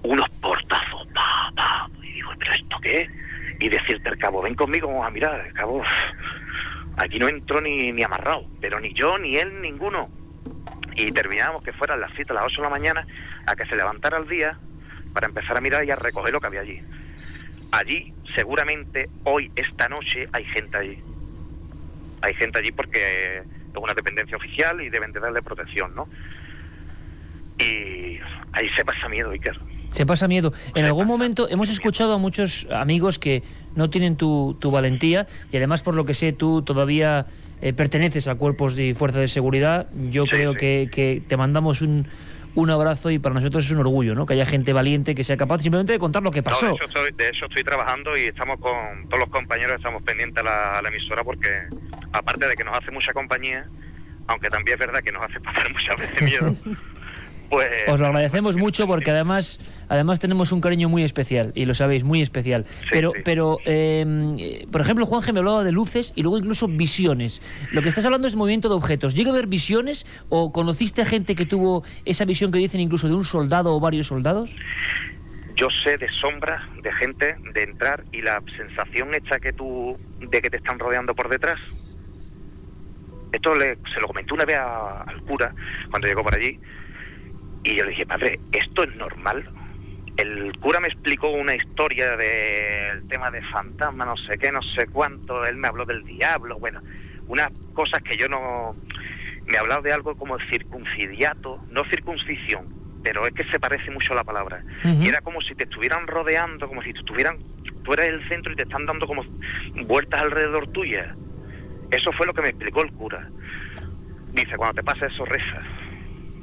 unos portazos, pa, pa, y digo, pero ¿esto qué es? Y decirte al cabo, ven conmigo, vamos a mirar, al cabo, aquí no entró ni amarrado, pero ni yo, ni él, ninguno. Y terminábamos que fueran las 7, las 8 de la mañana, a que se levantara el día para empezar a mirar y a recoger lo que había allí. Allí, seguramente, hoy, esta noche, hay gente allí. Hay gente allí porque es una dependencia oficial y deben de darle protección, ¿no? Y ahí se pasa miedo, Iker. Se pasa miedo. En algún momento hemos escuchado a muchos amigos que no tienen tu valentía, y además, por lo que sé, tú todavía perteneces a cuerpos y fuerzas de seguridad. Yo creo que te mandamos un abrazo, y para nosotros es un orgullo, ¿no?, que haya gente valiente que sea capaz simplemente de contar lo que pasó. No, de hecho estoy trabajando y estamos con todos los compañeros, estamos pendientes a la emisora, porque aparte de que nos hace mucha compañía, aunque también es verdad que nos hace pasar muchas veces miedo, pues... Os lo agradecemos mucho, porque además tenemos un cariño muy especial, y lo sabéis, muy especial. Pero por ejemplo, Juanje me hablaba de luces y luego incluso visiones. Lo que estás hablando es movimiento de objetos. ¿Llega a haber visiones, o conociste a gente que tuvo esa visión que dicen incluso de un soldado o varios soldados? Yo sé de sombras, de gente, de entrar, y la sensación hecha de que te están rodeando por detrás. Esto se lo comenté una vez al cura cuando llegó por allí, y yo le dije, padre, ¿esto es normal? El cura me explicó una historia del tema de fantasma, no sé qué, no sé cuánto. Él me habló del diablo, bueno, unas cosas que yo no... Me ha hablado de algo como circuncidiato, no circuncisión, pero es que se parece mucho a la palabra. Uh-huh. Y era como si te estuvieran rodeando, como si tú eres el centro y te están dando como vueltas alrededor tuya. Eso fue lo que me explicó el cura. Dice, cuando te pasa eso, reza.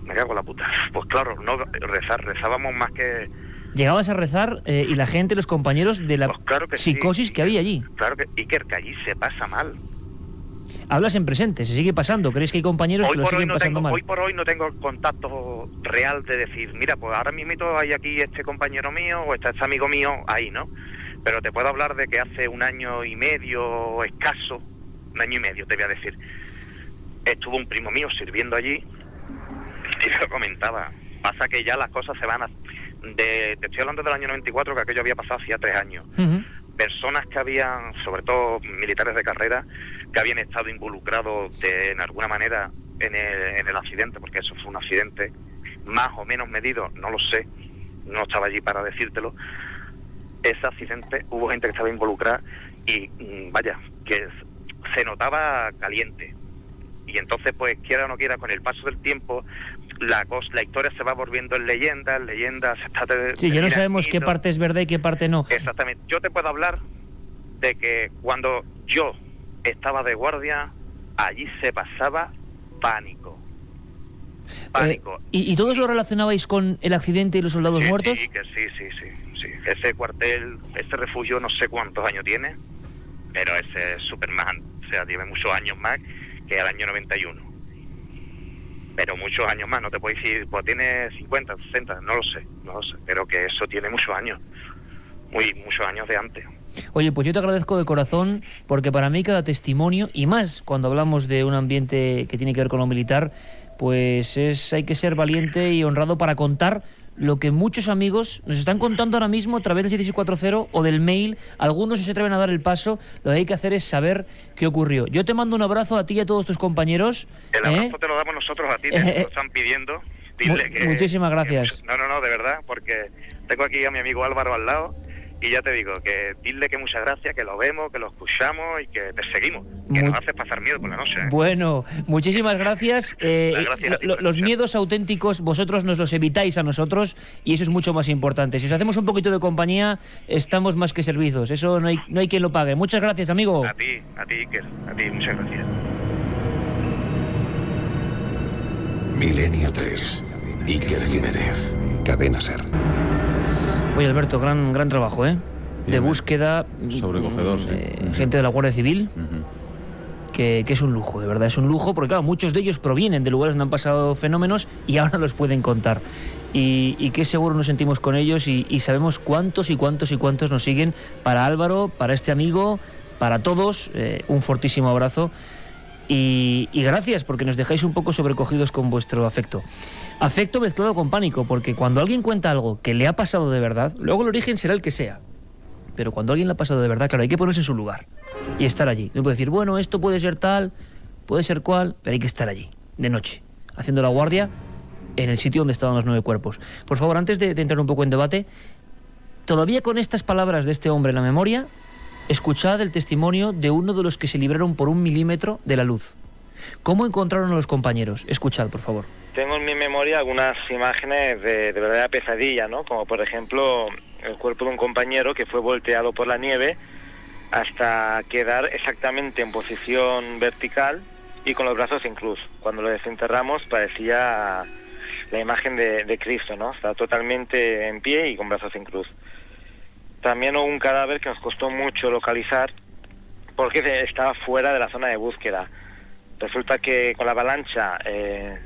Me cago en la puta. Pues claro, no rezábamos más que... ¿Llegabas a rezar y la gente, los compañeros, de la pues claro que psicosis sí, que había allí? Claro que, Iker, que allí se pasa mal. Hablas en presente, se sigue pasando. ¿Crees que hay compañeros que lo siguen pasando mal? Hoy por hoy no tengo contacto real de decir, mira, pues ahora mismo hay aquí este compañero mío o este amigo mío ahí, ¿no? Pero te puedo hablar de que hace 1 año y medio escaso, 1 año y medio te voy a decir, estuvo un primo mío sirviendo allí y lo comentaba. Pasa que ya las cosas se van te estoy hablando del año 94, que aquello había pasado hacía 3 años. Uh-huh. Personas que habían, sobre todo militares de carrera, que habían estado involucrados en alguna manera en el accidente, porque eso fue un accidente más o menos medido, no lo sé, no estaba allí para decírtelo. Ese accidente hubo gente que estaba involucrada y vaya, que se notaba caliente. Y entonces, pues quiera o no quiera, con el paso del tiempo, la historia se va volviendo en leyenda se está... Sí, ya no sabemos qué parte es verdad y qué parte no. Exactamente. Yo te puedo hablar de que cuando yo estaba de guardia, allí se pasaba pánico. Pánico. ¿Y todos lo relacionabais con el accidente y los soldados muertos? Sí. Ese cuartel, ese refugio, no sé cuántos años tiene, pero ese es Superman, o sea, tiene muchos años más que el año 91. Pero muchos años más, no te puedo decir, pues tiene 50, 60, no lo sé, pero que eso tiene muchos años, muchos años de antes. Oye, pues yo te agradezco de corazón, porque para mí cada testimonio, y más cuando hablamos de un ambiente que tiene que ver con lo militar, pues hay que ser valiente y honrado para contar lo que muchos amigos nos están contando ahora mismo a través del 7640 o del mail. Algunos se atreven a dar el paso. Lo que hay que hacer es saber qué ocurrió. Yo te mando un abrazo a ti y a todos tus compañeros. El abrazo te lo damos nosotros a ti, te lo están pidiendo. Dile que... Muchísimas gracias. No, de verdad, porque tengo aquí a mi amigo Álvaro al lado. Y ya te digo, que dile que muchas gracias, que lo vemos, que lo escuchamos y que te seguimos, que nos haces pasar miedo por la noche. Bueno, muchísimas gracias. Los miedos auténticos vosotros nos los evitáis a nosotros, y eso es mucho más importante. Si os hacemos un poquito de compañía, estamos más que servidos. Eso no hay quien lo pague. Muchas gracias, amigo. A ti, Iker, a ti, muchas gracias. Milenio 3. Iker Jiménez. Cadena SER. Oye, Alberto, gran trabajo, de búsqueda. Sobrecogedor, sí. Gente de la Guardia Civil. que es un lujo, de verdad, es un lujo, porque claro, muchos de ellos provienen de lugares donde han pasado fenómenos y ahora los pueden contar. Y qué seguro nos sentimos con ellos y sabemos cuántos y cuántos y cuántos nos siguen. Para Álvaro, para este amigo, para todos, un fortísimo abrazo y gracias porque nos dejáis un poco sobrecogidos con vuestro afecto. Afecto mezclado con pánico, porque cuando alguien cuenta algo que le ha pasado de verdad, luego el origen será el que sea, pero cuando alguien le ha pasado de verdad, claro, hay que ponerse en su lugar y estar allí. No puede decir, bueno, esto puede ser tal, puede ser cual, pero hay que estar allí, de noche, haciendo la guardia en el sitio donde estaban los 9 cuerpos. Por favor, antes de entrar un poco en debate, todavía con estas palabras de este hombre en la memoria, escuchad el testimonio de uno de los que se libraron por 1 milímetro de la luz. ¿Cómo encontraron a los compañeros? Escuchad, por favor. Tengo en mi memoria algunas imágenes de verdadera pesadilla, ¿no? Como por ejemplo el cuerpo de un compañero que fue volteado por la nieve hasta quedar exactamente en posición vertical y con los brazos en cruz. Cuando lo desenterramos parecía la imagen de Cristo, ¿no? Estaba totalmente en pie y con brazos en cruz. También hubo un cadáver que nos costó mucho localizar porque estaba fuera de la zona de búsqueda. Resulta que con la avalancha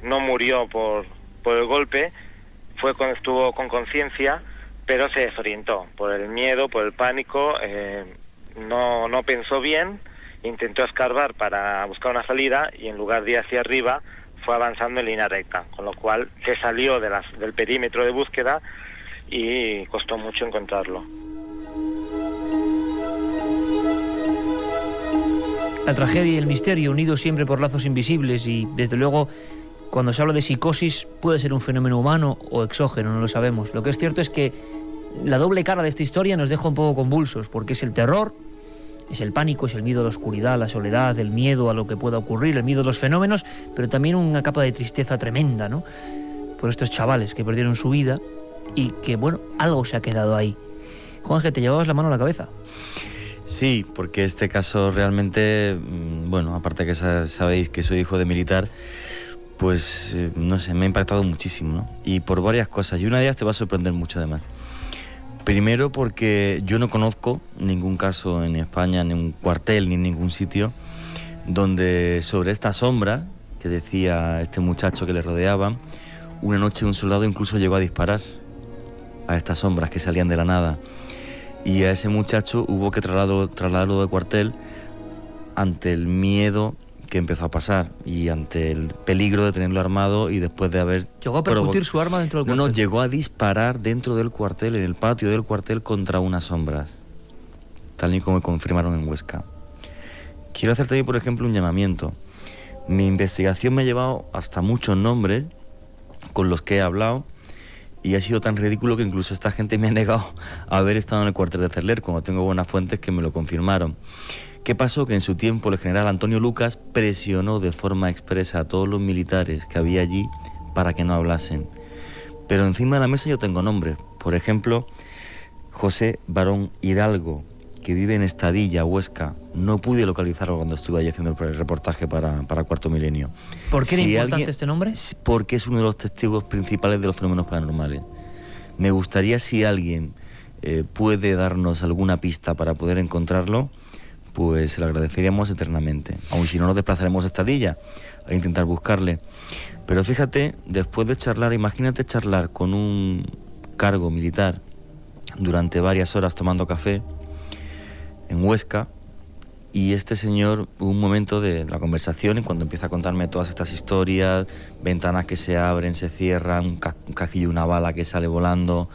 no murió por el golpe, fue cuando estuvo con conciencia, pero se desorientó por el miedo, por el pánico, no pensó bien, intentó escarbar para buscar una salida y en lugar de ir hacia arriba fue avanzando en línea recta, con lo cual se salió del perímetro de búsqueda y costó mucho encontrarlo. La tragedia y el misterio unidos siempre por lazos invisibles y, desde luego, cuando se habla de psicosis puede ser un fenómeno humano o exógeno, no lo sabemos. Lo que es cierto es que la doble cara de esta historia nos deja un poco convulsos, porque es el terror, es el pánico, es el miedo a la oscuridad, a la soledad, el miedo a lo que pueda ocurrir, el miedo a los fenómenos, pero también una capa de tristeza tremenda, ¿no? Por estos chavales que perdieron su vida y que, bueno, algo se ha quedado ahí. Juanje, te llevabas la mano a la cabeza. Sí, porque este caso realmente, bueno, aparte que sabéis que soy hijo de militar, pues, no sé, me ha impactado muchísimo, ¿no? Y por varias cosas, y una de ellas te va a sorprender mucho además. Primero porque yo no conozco ningún caso en España, ni un cuartel, ni en ningún sitio, donde sobre esta sombra, que decía este muchacho que le rodeaba, una noche un soldado incluso llegó a disparar a estas sombras que salían de la nada. Y a ese muchacho hubo que trasladarlo de cuartel ante el miedo que empezó a pasar y ante el peligro de tenerlo armado y después de haber... ¿Llegó a percutir su arma dentro del cuartel? No, llegó a disparar dentro del cuartel, en el patio del cuartel, contra unas sombras, tal y como confirmaron en Huesca. Quiero hacer también, por ejemplo, un llamamiento. Mi investigación me ha llevado hasta muchos nombres con los que he hablado y ha sido tan ridículo que incluso esta gente me ha negado a haber estado en el cuartel de Cerler, como tengo buenas fuentes que me lo confirmaron. ¿Qué pasó? Que en su tiempo el general Antonio Lucas presionó de forma expresa a todos los militares que había allí para que no hablasen. Pero encima de la mesa yo tengo nombres. Por ejemplo, José Barón Hidalgo, que vive en Estadilla, Huesca. No pude localizarlo cuando estuve allí haciendo el reportaje para Cuarto Milenio. ¿Por qué era importante este nombre? Porque es uno de los testigos principales de los fenómenos paranormales. Me gustaría, si alguien puede darnos alguna pista para poder encontrarlo, pues se lo agradeceríamos eternamente. Aun si no nos desplazaremos a Estadilla a intentar buscarle. Pero fíjate, después de charlar, imagínate charlar con un cargo militar durante varias horas tomando café en Huesca, y este señor, un momento de la conversación, y cuando empieza a contarme todas estas historias, ventanas que se abren, se cierran, un cajillo, una bala que sale volando,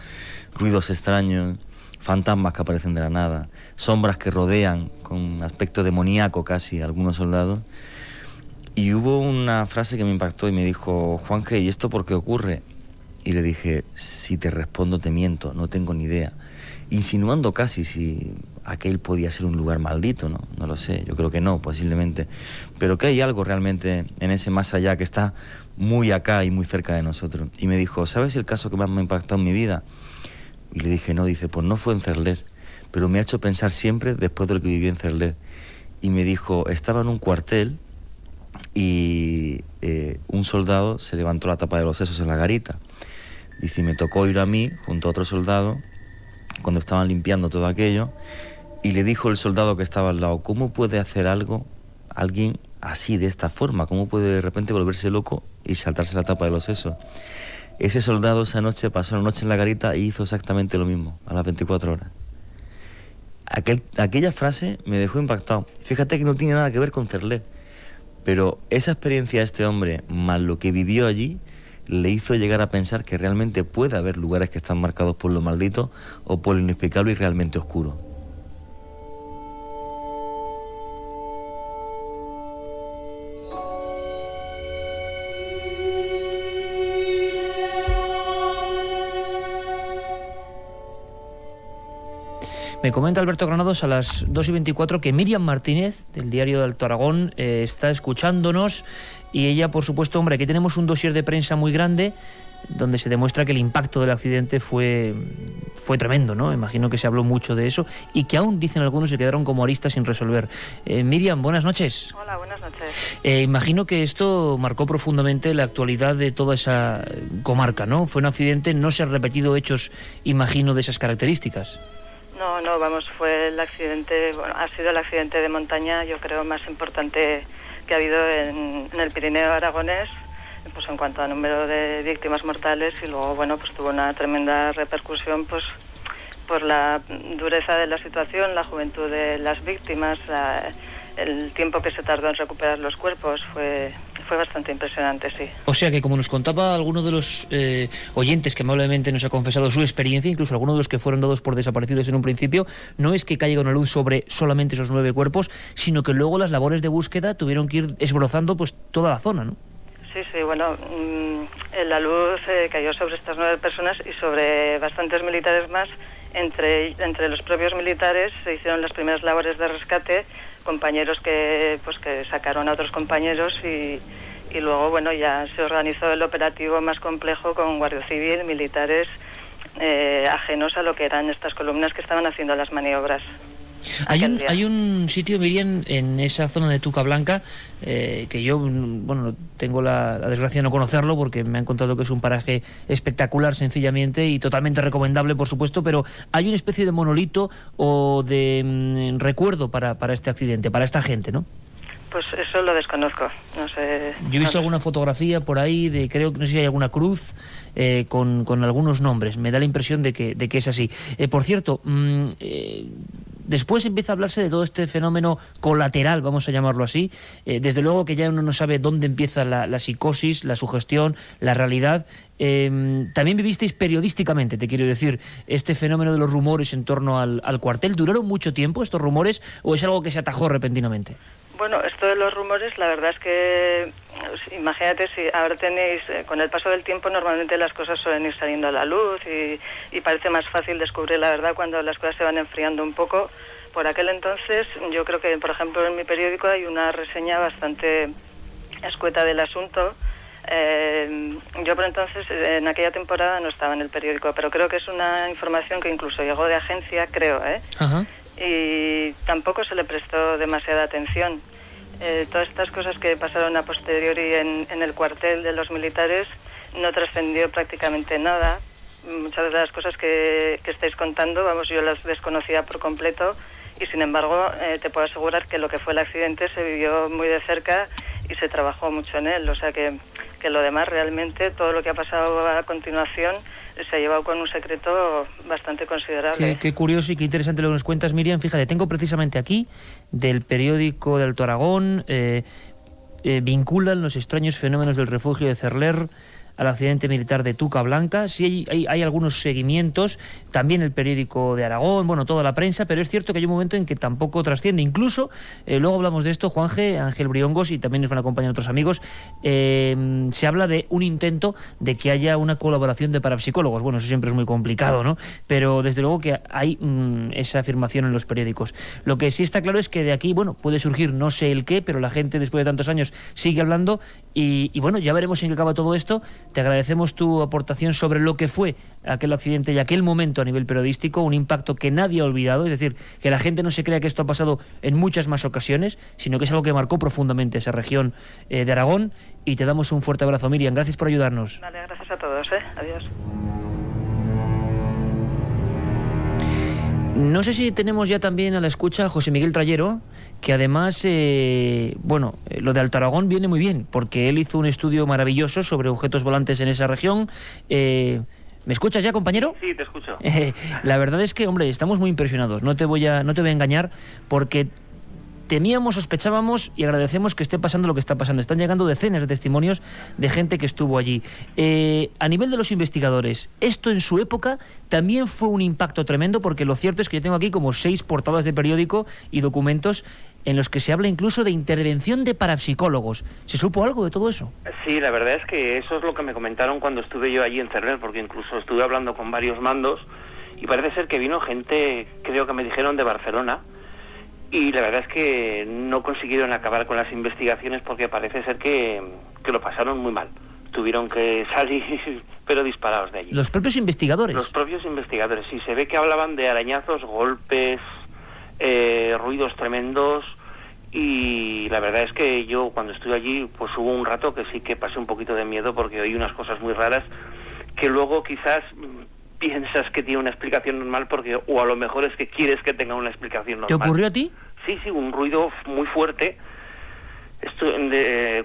ruidos extraños, fantasmas que aparecen de la nada, sombras que rodean con aspecto demoníaco casi a algunos soldados. Y hubo una frase que me impactó y me dijo: Juanje, ¿y esto por qué ocurre? Y le dije: si te respondo te miento, no tengo ni idea. Insinuando casi si aquel podía ser un lugar maldito, ¿no? No lo sé, yo creo que no, posiblemente. Pero que hay algo realmente en ese más allá que está muy acá y muy cerca de nosotros. Y me dijo: ¿sabes el caso que más me ha impactado en mi vida? Y le dije: no. Dice: pues no fue en Cerler, pero me ha hecho pensar siempre después de lo que viví en Cerler. Y me dijo: estaba en un cuartel y un soldado se levantó la tapa de los sesos en la garita. Dice: y me tocó ir a mí junto a otro soldado cuando estaban limpiando todo aquello, y le dijo el soldado que estaba al lado: ¿cómo puede hacer algo alguien así, de esta forma? ¿Cómo puede de repente volverse loco y saltarse la tapa de los sesos? Ese soldado esa noche pasó la noche en la garita y hizo exactamente lo mismo, a las 24 horas. Aquella frase me dejó impactado. Fíjate que no tiene nada que ver con Cerler, pero esa experiencia de este hombre, más lo que vivió allí, le hizo llegar a pensar que realmente puede haber lugares que están marcados por lo maldito o por lo inexplicable y realmente oscuro. Me comenta Alberto Granados a las 2:24 que Miriam Martínez, del diario de Alto Aragón, está escuchándonos, y ella, por supuesto, hombre, aquí tenemos un dossier de prensa muy grande donde se demuestra que el impacto del accidente fue tremendo, ¿no? Imagino que se habló mucho de eso y que aún, dicen algunos, se quedaron como aristas sin resolver. Miriam, buenas noches. Hola, buenas noches. Imagino que esto marcó profundamente la actualidad de toda esa comarca, ¿no? Fue un accidente, no se han repetido hechos, imagino, de esas características. No, vamos, fue el accidente, bueno, ha sido el accidente de montaña, yo creo, más importante que ha habido en el Pirineo aragonés, pues en cuanto a número de víctimas mortales, y luego, bueno, pues tuvo una tremenda repercusión, pues por la dureza de la situación, la juventud de las víctimas, el tiempo que se tardó en recuperar los cuerpos, fue bastante impresionante, sí. O sea que, como nos contaba alguno de los oyentes que amablemente nos ha confesado su experiencia, incluso algunos de los que fueron dados por desaparecidos en un principio, no es que caiga una luz sobre solamente esos 9 cuerpos, sino que luego las labores de búsqueda tuvieron que ir esbrozando pues toda la zona, ¿no? Sí, bueno, la luz cayó sobre estas 9 personas y sobre bastantes militares más. Entre los propios militares se hicieron las primeras labores de rescate, compañeros que sacaron a otros compañeros, y luego, bueno, ya se organizó el operativo más complejo con Guardia Civil, militares ajenos a lo que eran estas columnas que estaban haciendo las maniobras. Hay un sitio, Miriam, en esa zona de Tuca Blanca, que yo, bueno, tengo la desgracia de no conocerlo porque me han contado que es un paraje espectacular, sencillamente, y totalmente recomendable, por supuesto, pero hay una especie de monolito o de recuerdo para este accidente, para esta gente, ¿no? Pues eso lo desconozco, no sé. Yo he visto alguna fotografía por ahí de, creo que no sé si hay alguna cruz con algunos nombres. Me da la impresión de que es así. Por cierto, después empieza a hablarse de todo este fenómeno colateral, vamos a llamarlo así. Desde luego que ya uno no sabe dónde empieza la psicosis, la sugestión, la realidad. También vivisteis periodísticamente, te quiero decir, este fenómeno de los rumores en torno al cuartel. ¿Duraron mucho tiempo estos rumores o es algo que se atajó repentinamente? Bueno, esto de los rumores, la verdad es que, imagínate, si ahora tenéis, con el paso del tiempo normalmente las cosas suelen ir saliendo a la luz y parece más fácil descubrir la verdad cuando las cosas se van enfriando un poco. Por aquel entonces, yo creo que, por ejemplo, en mi periódico hay una reseña bastante escueta del asunto. Yo por entonces, en aquella temporada no estaba en el periódico, pero creo que es una información que incluso llegó de agencia, creo, Ajá. Y tampoco se le prestó demasiada atención. Todas estas cosas que pasaron a posteriori en el cuartel de los militares no trascendió prácticamente nada. Muchas de las cosas que estáis contando, vamos, yo las desconocía por completo, y sin embargo te puedo asegurar que lo que fue el accidente se vivió muy de cerca y se trabajó mucho en él. O sea que lo demás, realmente, todo lo que ha pasado a continuación se ha llevado con un secreto bastante considerable. Qué curioso y qué interesante lo que nos cuentas, Miriam. Fíjate, tengo precisamente aquí, del periódico de Alto Aragón, vinculan los extraños fenómenos del refugio de Cerler al accidente militar de Tuca Blanca. Sí hay algunos seguimientos, también el periódico de Aragón, bueno, toda la prensa, pero es cierto que hay un momento en que tampoco trasciende. Incluso, luego hablamos de esto, Juanje, Ángel Briongos, y también nos van a acompañar otros amigos, se habla de un intento de que haya una colaboración de parapsicólogos. Bueno, eso siempre es muy complicado, ¿no? Pero desde luego que hay esa afirmación en los periódicos. Lo que sí está claro es que de aquí, bueno, puede surgir no sé el qué, pero la gente después de tantos años sigue hablando y bueno, ya veremos en qué acaba todo esto. Te agradecemos tu aportación sobre lo que fue aquel accidente y aquel momento a nivel periodístico, un impacto que nadie ha olvidado, es decir, que la gente no se crea que esto ha pasado en muchas más ocasiones, sino que es algo que marcó profundamente esa región de Aragón, y te damos un fuerte abrazo, Miriam. Gracias por ayudarnos. Vale, gracias a todos, adiós. No sé si tenemos ya también a la escucha a José Miguel Trayero, que además, lo de Alto Aragón viene muy bien, porque él hizo un estudio maravilloso sobre objetos volantes en esa región. ¿Me escuchas ya, compañero? Sí, te escucho. La verdad es que, hombre, estamos muy impresionados, no te voy a engañar, porque temíamos, sospechábamos y agradecemos que esté pasando lo que está pasando. Están llegando decenas de testimonios de gente que estuvo allí. A nivel de los investigadores, esto en su época también fue un impacto tremendo, porque lo cierto es que yo tengo aquí como 6 portadas de periódico y documentos en los que se habla incluso de intervención de parapsicólogos. ¿Se supo algo de todo eso? Sí, la verdad es que eso es lo que me comentaron cuando estuve yo allí en Cerler, porque incluso estuve hablando con varios mandos y parece ser que vino gente, creo que me dijeron, de Barcelona, y la verdad es que no consiguieron acabar con las investigaciones porque parece ser que lo pasaron muy mal. Tuvieron que salir, pero disparados de allí. ¿Los propios investigadores? Los propios investigadores, sí. Se ve que hablaban de arañazos, golpes, ruidos tremendos, y la verdad es que yo cuando estuve allí pues hubo un rato que sí que pasé un poquito de miedo, porque oí unas cosas muy raras que luego quizás piensas que tiene una explicación normal, porque o a lo mejor es que quieres que tenga una explicación normal. ¿Te ocurrió a ti? Sí, un ruido muy fuerte.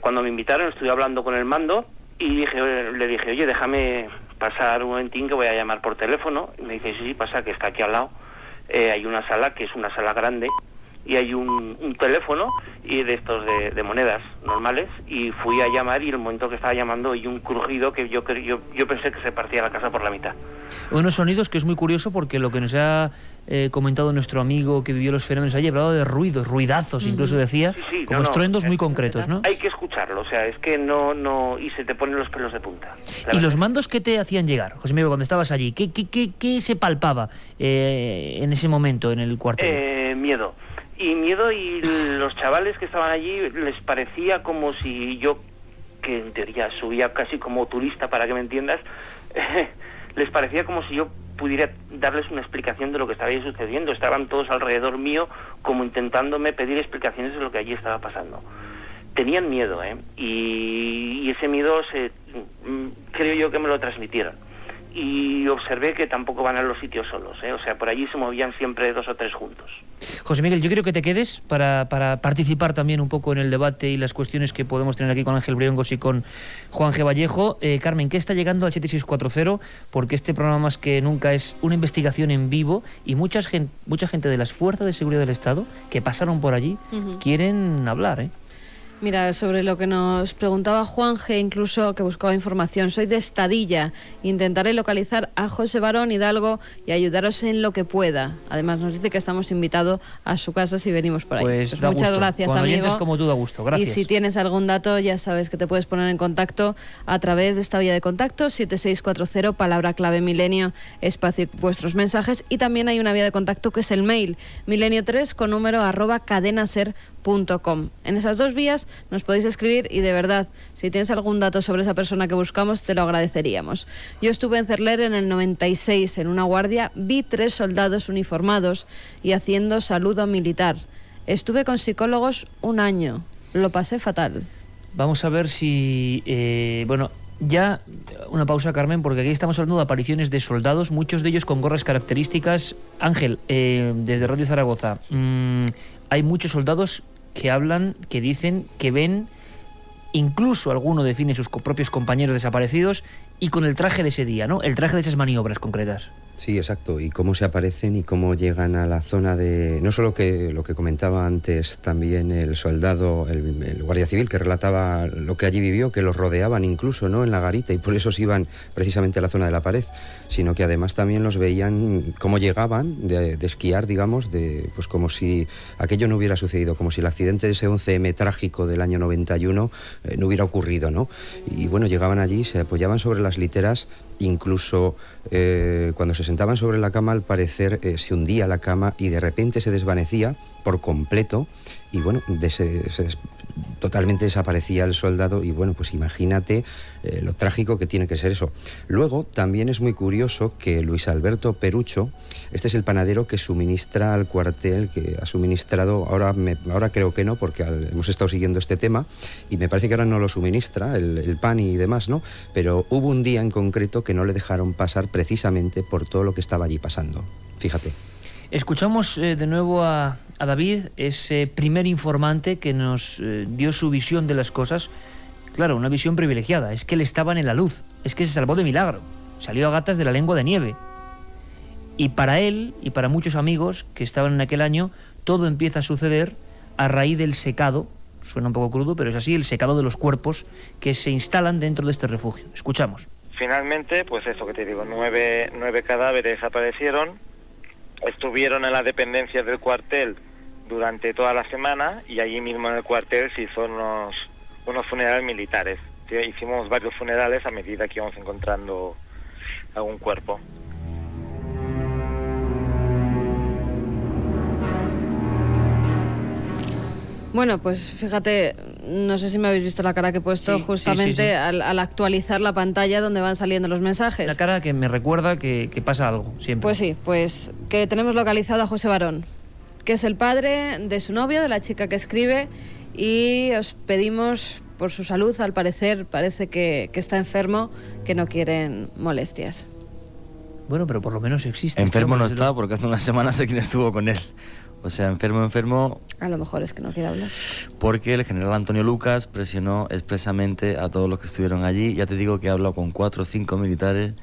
Cuando me invitaron estuve hablando con el mando y le dije, oye, déjame pasar un momentín que voy a llamar por teléfono. Y me dice, sí, pasa, que está aquí al lado. Hay una sala que es una sala grande y hay un teléfono y de estos de monedas normales, y fui a llamar, y el momento que estaba llamando oí un crujido que yo pensé que se partía la casa por la mitad. Unos sonidos que es muy curioso, porque lo que nos ha comentado nuestro amigo que vivió los fenómenos allí, hablaba de ruidos, ruidazos, incluso decía, como estruendos muy concretos, ¿no? Hay que escucharlo, o sea, es que no y se te ponen los pelos de punta. ¿Y los mandos qué te hacían llegar, José Miguel, cuando estabas allí? ¿Qué se palpaba en ese momento en el cuartel? Miedo, y los chavales que estaban allí les parecía como si yo, que en teoría subía casi como turista, para que me entiendas, les parecía como si yo pudiera darles una explicación de lo que estaba ahí sucediendo. Estaban todos alrededor mío como intentándome pedir explicaciones de lo que allí estaba pasando. Tenían miedo, y ese miedo creo yo que me lo transmitieron. Y observé que tampoco van a los sitios solos, o sea, por allí se movían siempre 2 o 3 juntos. José Miguel, yo quiero que te quedes para participar también un poco en el debate y las cuestiones que podemos tener aquí con Ángel Briongos y con Juan G. Vallejo. Carmen, ¿qué está llegando al 7640? Porque este programa más que nunca es una investigación en vivo, y mucha gente de las fuerzas de seguridad del Estado que pasaron por allí quieren hablar, Mira, sobre lo que nos preguntaba Juan G., incluso que buscaba información, soy de Estadilla, intentaré localizar a José Barón Hidalgo y ayudaros en lo que pueda. Además nos dice que estamos invitados a su casa si venimos por ahí. Pues muchas gracias, con amigo. oyentes como tú da gusto, gracias. Y si tienes algún dato, ya sabes que te puedes poner en contacto a través de esta vía de contacto, 7640, palabra clave milenio, espacio y vuestros mensajes, y también hay una vía de contacto que es el mail, milenio3 con número @cadenaser.com. En esas 2 vías nos podéis escribir, y de verdad, si tienes algún dato sobre esa persona que buscamos, te lo agradeceríamos. Yo estuve en Cerler en el 96, en una guardia, vi 3 soldados uniformados y haciendo saludo militar. Estuve con psicólogos 1 año, lo pasé fatal. Vamos a ver si... ya una pausa, Carmen, porque aquí estamos hablando de apariciones de soldados, muchos de ellos con gorras características. Ángel, desde Radio Zaragoza, hay muchos soldados que hablan, que dicen, que ven, incluso alguno define sus propios compañeros desaparecidos, y con el traje de ese día, ¿no? El traje de esas maniobras concretas. Sí, exacto, y cómo se aparecen y cómo llegan a la zona de... No solo que lo que comentaba antes también el soldado, el guardia civil que relataba lo que allí vivió, que los rodeaban incluso, ¿no?, en la garita, y por eso se iban precisamente a la zona de la pared, sino que además también los veían cómo llegaban de esquiar, digamos, pues como si aquello no hubiera sucedido, como si el accidente de ese 11M trágico del año 91 no hubiera ocurrido, ¿no? Y bueno, llegaban allí, se apoyaban sobre las literas, incluso cuando se sentaban sobre la cama, al parecer se hundía la cama y de repente se desvanecía por completo, y bueno, totalmente desaparecía el soldado, y bueno, pues imagínate lo trágico que tiene que ser eso. Luego también es muy curioso que Luis Alberto Perucho, este es el panadero que suministra al cuartel, que ha suministrado, ahora creo que no, porque hemos estado siguiendo este tema y me parece que ahora no lo suministra, el pan y demás, ¿no? Pero hubo un día en concreto que no le dejaron pasar precisamente por todo lo que estaba allí pasando. Fíjate. Escuchamos de nuevo a David, ese primer informante que nos dio su visión de las cosas. Claro, una visión privilegiada. Es que él estaba en la luz. Es que se salvó de milagro. Salió a gatas de la lengua de nieve. Y para él y para muchos amigos que estaban en aquel año, todo empieza a suceder a raíz del secado. Suena un poco crudo, pero es así, el secado de los cuerpos que se instalan dentro de este refugio. Escuchamos. Finalmente, pues eso que te digo, 9 cadáveres aparecieron, estuvieron en las dependencias del cuartel durante toda la semana y allí mismo en el cuartel se hizo unos funerales militares. Hicimos varios funerales a medida que íbamos encontrando algún cuerpo. Bueno, pues fíjate, no sé si me habéis visto la cara que he puesto justamente al actualizar la pantalla donde van saliendo los mensajes. La cara que me recuerda que pasa algo, siempre. Pues sí, pues que tenemos localizado a José Barón, que es el padre de su novia, de la chica que escribe, y os pedimos por su salud, al parecer, parece que está enfermo, que no quieren molestias. Bueno, pero por lo menos existe. Enfermo no está, porque hace unas semanas sé quién estuvo con él. O sea, enfermo... A lo mejor es que no quiere hablar. Porque el general Antonio Lucas presionó expresamente a todos los que estuvieron allí. Ya te digo que he hablado con 4 o 5 militares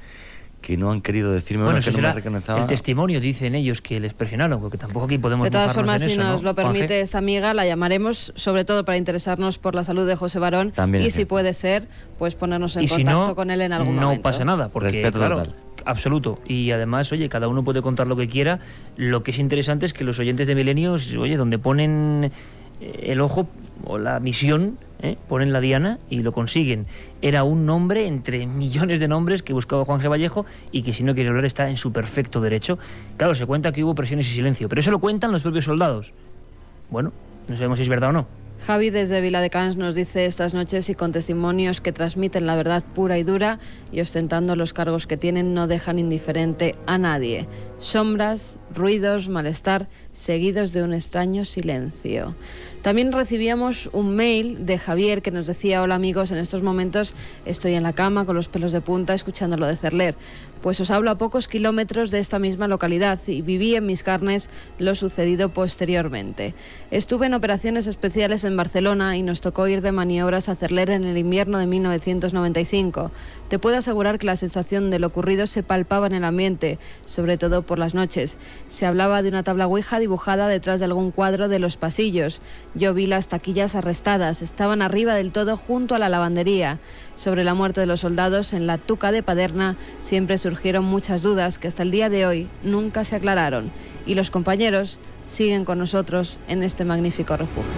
que no han querido decirme, bueno, que no me reconocía. El testimonio, dicen ellos, que les presionaron, porque tampoco aquí podemos... De todas formas, en si eso, nos ¿no, lo permite Juanje? esta amiga, la llamaremos, sobre todo para interesarnos por la salud de José Barón. También y si puede ser, pues ponernos en y contacto si no, con él en algún momento. No pasa nada, porque respeto claro, total. Absoluto. Y además, oye, cada uno puede contar lo que quiera. Lo que es interesante es que los oyentes de Milenios, oye, donde ponen el ojo o la misión, ponen la diana y lo consiguen. Era un nombre entre millones de nombres que buscaba Juanje Vallejo y que si no quiere hablar está en su perfecto derecho. Claro, se cuenta que hubo presiones y silencio, pero eso lo cuentan los propios soldados. Bueno, no sabemos si es verdad o no. Javi desde Viladecans nos dice estas noches y con testimonios que transmiten la verdad pura y dura y ostentando los cargos que tienen no dejan indiferente a nadie. Sombras, ruidos, malestar, seguidos de un extraño silencio. También recibíamos un mail de Javier que nos decía: hola amigos, en estos momentos estoy en la cama con los pelos de punta escuchando lo de Cerler. Pues os hablo a pocos kilómetros de esta misma localidad y viví en mis carnes lo sucedido posteriormente. Estuve en operaciones especiales en Barcelona y nos tocó ir de maniobras a Cerler en el invierno de 1995. Te puedo asegurar que la sensación de lo ocurrido se palpaba en el ambiente, sobre todo por las noches. Se hablaba de una tabla ouija dibujada detrás de algún cuadro de los pasillos. Yo vi las taquillas arrestadas, estaban arriba del todo junto a la lavandería. Sobre la muerte de los soldados en la Tuca de Paderna siempre surgieron muchas dudas que hasta el día de hoy nunca se aclararon. Y los compañeros siguen con nosotros en este magnífico refugio.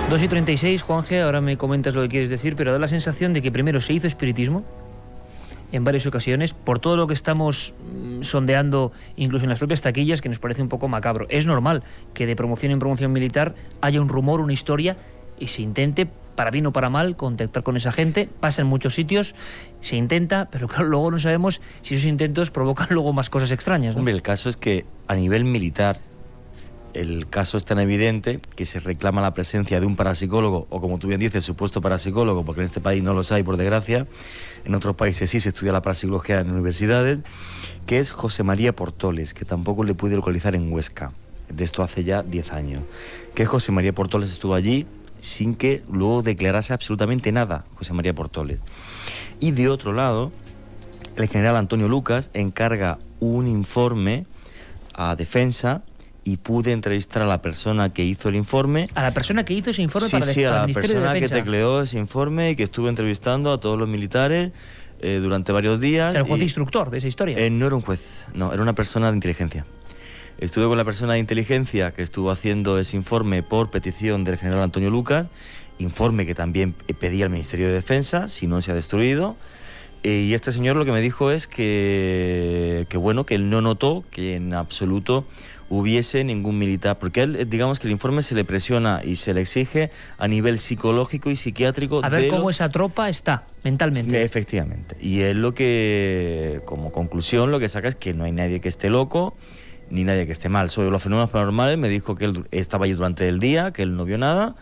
2:36, Juanje, ahora me comentas lo que quieres decir, pero da la sensación de que primero se hizo espiritismo en varias ocasiones, por todo lo que estamos sondeando, incluso en las propias taquillas, que nos parece un poco macabro. Es normal que de promoción en promoción militar haya un rumor, una historia, y se intente, para bien o para mal, contactar con esa gente. Pasa en muchos sitios, se intenta, pero claro, luego no sabemos si esos intentos provocan luego más cosas extrañas, ¿no? Hombre, el caso es que a nivel militar el caso es tan evidente que se reclama la presencia de un parapsicólogo, o como tú bien dices, supuesto parapsicólogo, porque en este país no los hay, por desgracia. En otros países sí se estudia la parapsicología en universidades, que es José María Portoles, que tampoco le pude localizar en Huesca. De esto hace ya 10 años. Que José María Portoles estuvo allí sin que luego declarase absolutamente nada, José María Portoles. Y de otro lado, el general Antonio Lucas encarga un informe a Defensa y pude entrevistar a la persona que hizo el informe. ¿A la persona que hizo ese informe? Sí, para sí, a la Ministerio de persona que Defensa? tecleó ese informe y que estuve entrevistando a todos los militares durante varios días. O sea, el juez instructor de esa historia. No era un juez, no, era una persona de inteligencia. Estuve con la persona de inteligencia que estuvo haciendo ese informe por petición del general Antonio Lucas, informe que también pedía al Ministerio de Defensa, si no se ha destruido. Y este señor lo que me dijo es que bueno, que él no notó que en absoluto hubiese ningún militar, porque él, digamos que el informe se le presiona y se le exige a nivel psicológico y psiquiátrico. A ver cómo esa tropa está mentalmente. Efectivamente. Y él lo que, como conclusión, lo que saca es que no hay nadie que esté loco, ni nadie que esté mal. Sobre los fenómenos paranormales me dijo que él estaba allí durante el día, que él no vio nada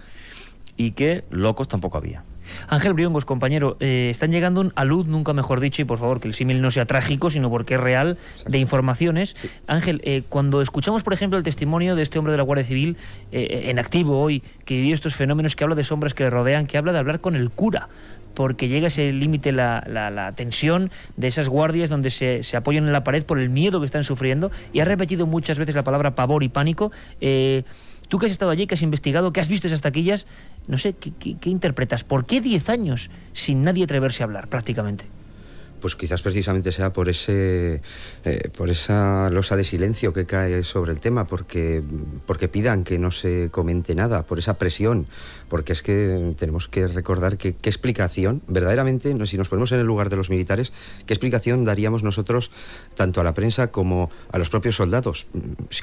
y que locos tampoco había. Ángel Briongos, compañero, están llegando a luz, nunca mejor dicho, y por favor que el símil no sea trágico, sino porque es real, de informaciones. Sí. Ángel, cuando escuchamos, por ejemplo, el testimonio de este hombre de la Guardia Civil, en activo hoy, que vivió estos fenómenos, que habla de sombras que le rodean, que habla de hablar con el cura, porque llega ese límite, la tensión de esas guardias donde se apoyan en la pared por el miedo que están sufriendo, y ha repetido muchas veces la palabra pavor y pánico. Tú que has estado allí, que has investigado, que has visto esas taquillas, no sé, ¿qué interpretas? ¿Por qué 10 años sin nadie atreverse a hablar, prácticamente? Pues quizás precisamente sea por esa losa de silencio que cae sobre el tema, porque pidan que no se comente nada, por esa presión, porque es que tenemos que recordar qué explicación, verdaderamente, si nos ponemos en el lugar de los militares, qué explicación daríamos nosotros tanto a la prensa como a los propios soldados,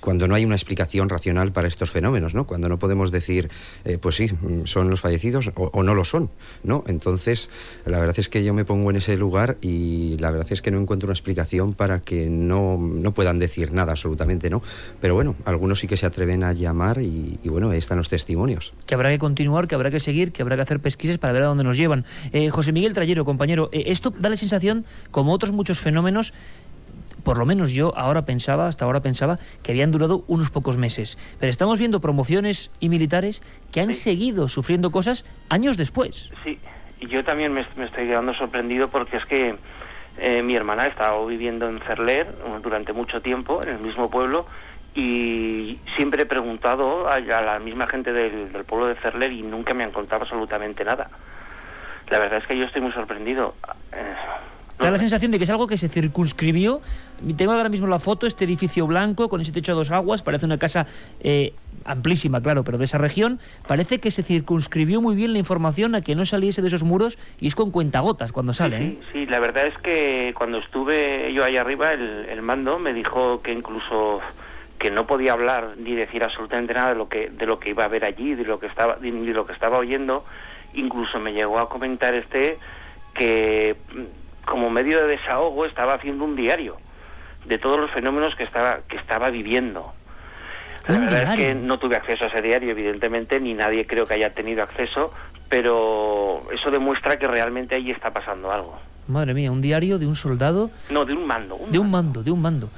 cuando no hay una explicación racional para estos fenómenos, ¿no? Cuando no podemos decir, pues sí, son los fallecidos o no lo son, ¿no? Entonces, la verdad es que yo me pongo en ese lugar y la verdad es que no encuentro una explicación para que no puedan decir nada absolutamente, ¿no? Pero bueno, algunos sí que se atreven a llamar y bueno, ahí están los testimonios. Que habrá que continuar, que habrá que seguir, que habrá que hacer pesquisas para ver a dónde nos llevan. José Miguel Trayero, compañero, esto da la sensación, como otros muchos fenómenos, por lo menos yo hasta ahora pensaba que habían durado unos pocos meses. Pero estamos viendo promociones y militares que han seguido sufriendo cosas años después. Sí, y yo también me estoy quedando sorprendido porque es que mi hermana ha estado viviendo en Cerler durante mucho tiempo, en el mismo pueblo, y siempre he preguntado a la misma gente del pueblo de Cerler y nunca me han contado absolutamente nada. La verdad es que yo estoy muy sorprendido. Da la sensación de que es algo que se circunscribió. Tengo ahora mismo la foto, este edificio blanco con ese techo a dos aguas, parece una casa amplísima, claro, pero de esa región. Parece que se circunscribió muy bien la información a que no saliese de esos muros, y es con cuentagotas cuando sale. Sí, la verdad es que cuando estuve yo ahí arriba, el mando me dijo que incluso que no podía hablar ni decir absolutamente nada de lo que iba a ver allí, de lo que estaba oyendo. Incluso me llegó a comentar que como medio de desahogo estaba haciendo un diario de todos los fenómenos que estaba viviendo. La verdad es que no tuve acceso a ese diario, evidentemente, ni nadie creo que haya tenido acceso, pero eso demuestra que realmente ahí está pasando algo. Madre mía, un diario de un soldado... No, de un mando. De un mando.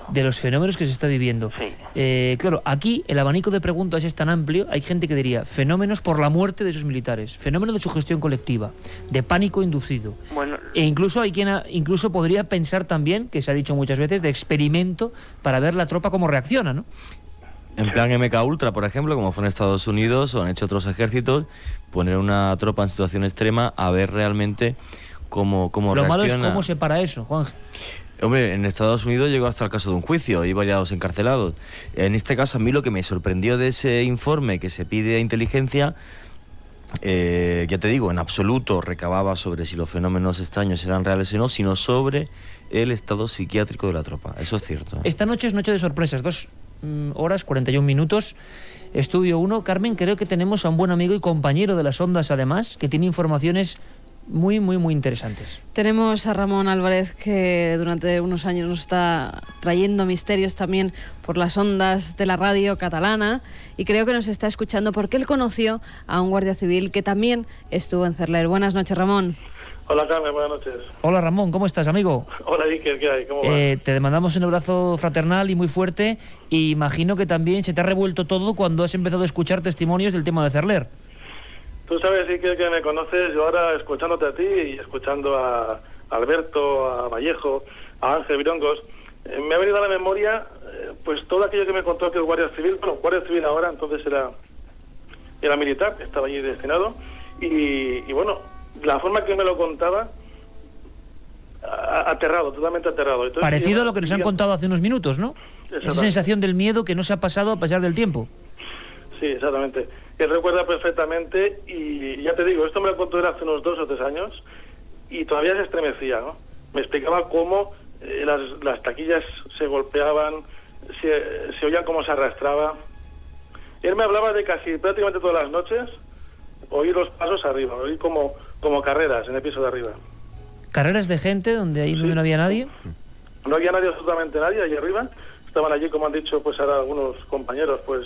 De los fenómenos que se está viviendo. Sí. Claro, aquí el abanico de preguntas es tan amplio, hay gente que diría fenómenos por la muerte de esos militares, fenómenos de sugestión colectiva, de pánico inducido. Bueno, e incluso hay quien incluso podría pensar también, que se ha dicho muchas veces, de experimento para ver la tropa cómo reacciona, ¿no? En plan MK Ultra, por ejemplo, como fue en Estados Unidos o han hecho otros ejércitos, poner una tropa en situación extrema a ver realmente cómo Lo reacciona. malo es cómo se para eso, Juan. Hombre, en Estados Unidos llegó hasta el caso de un juicio y varios encarcelados. En este caso, a mí lo que me sorprendió de ese informe que se pide a inteligencia, ya te digo, en absoluto recababa sobre si los fenómenos extraños eran reales o no, sino sobre el estado psiquiátrico de la tropa. Eso es cierto. Esta noche es noche de sorpresas, 2 horas 41 minutos. Estudio 1. Carmen, creo que tenemos a un buen amigo y compañero de las ondas, además, que tiene informaciones muy interesantes. Tenemos a Ramón Álvarez, que durante unos años nos está trayendo misterios también por las ondas de la radio catalana, y creo que nos está escuchando porque él conoció a un guardia civil que también estuvo en Cerler. Buenas noches, Ramón. Hola, Carmen, buenas noches. Hola, Ramón, ¿cómo estás, amigo? Hola, Iker, ¿qué hay? ¿Cómo vas? Te mandamos un abrazo fraternal y muy fuerte, y imagino que también se te ha revuelto todo cuando has empezado a escuchar testimonios del tema de Cerler. Tú sabes, Iker, que me conoces, yo ahora escuchándote a ti y escuchando a Alberto, a Vallejo, a Ángel Briongos, me ha venido a la memoria pues todo aquello que me contó que el guardia civil, guardia civil ahora, entonces era militar, estaba allí destinado, y bueno, la forma que me lo contaba, aterrado, totalmente aterrado. Entonces, parecido a lo que nos han contado hace unos minutos, ¿no? Esa sensación del miedo que no se ha pasado a pesar del tiempo. Sí, exactamente. Él recuerda perfectamente, y ya te digo, esto me lo contó él hace unos 2 o 3 años, y todavía se estremecía, ¿no? Me explicaba cómo las taquillas se golpeaban, se oían cómo se arrastraba. Él me hablaba de casi prácticamente todas las noches oír los pasos arriba, oír como carreras en el piso de arriba. ¿Carreras de gente donde ahí no había nadie? No había nadie, absolutamente nadie, allí arriba. Estaban allí, como han dicho pues ahora algunos compañeros, pues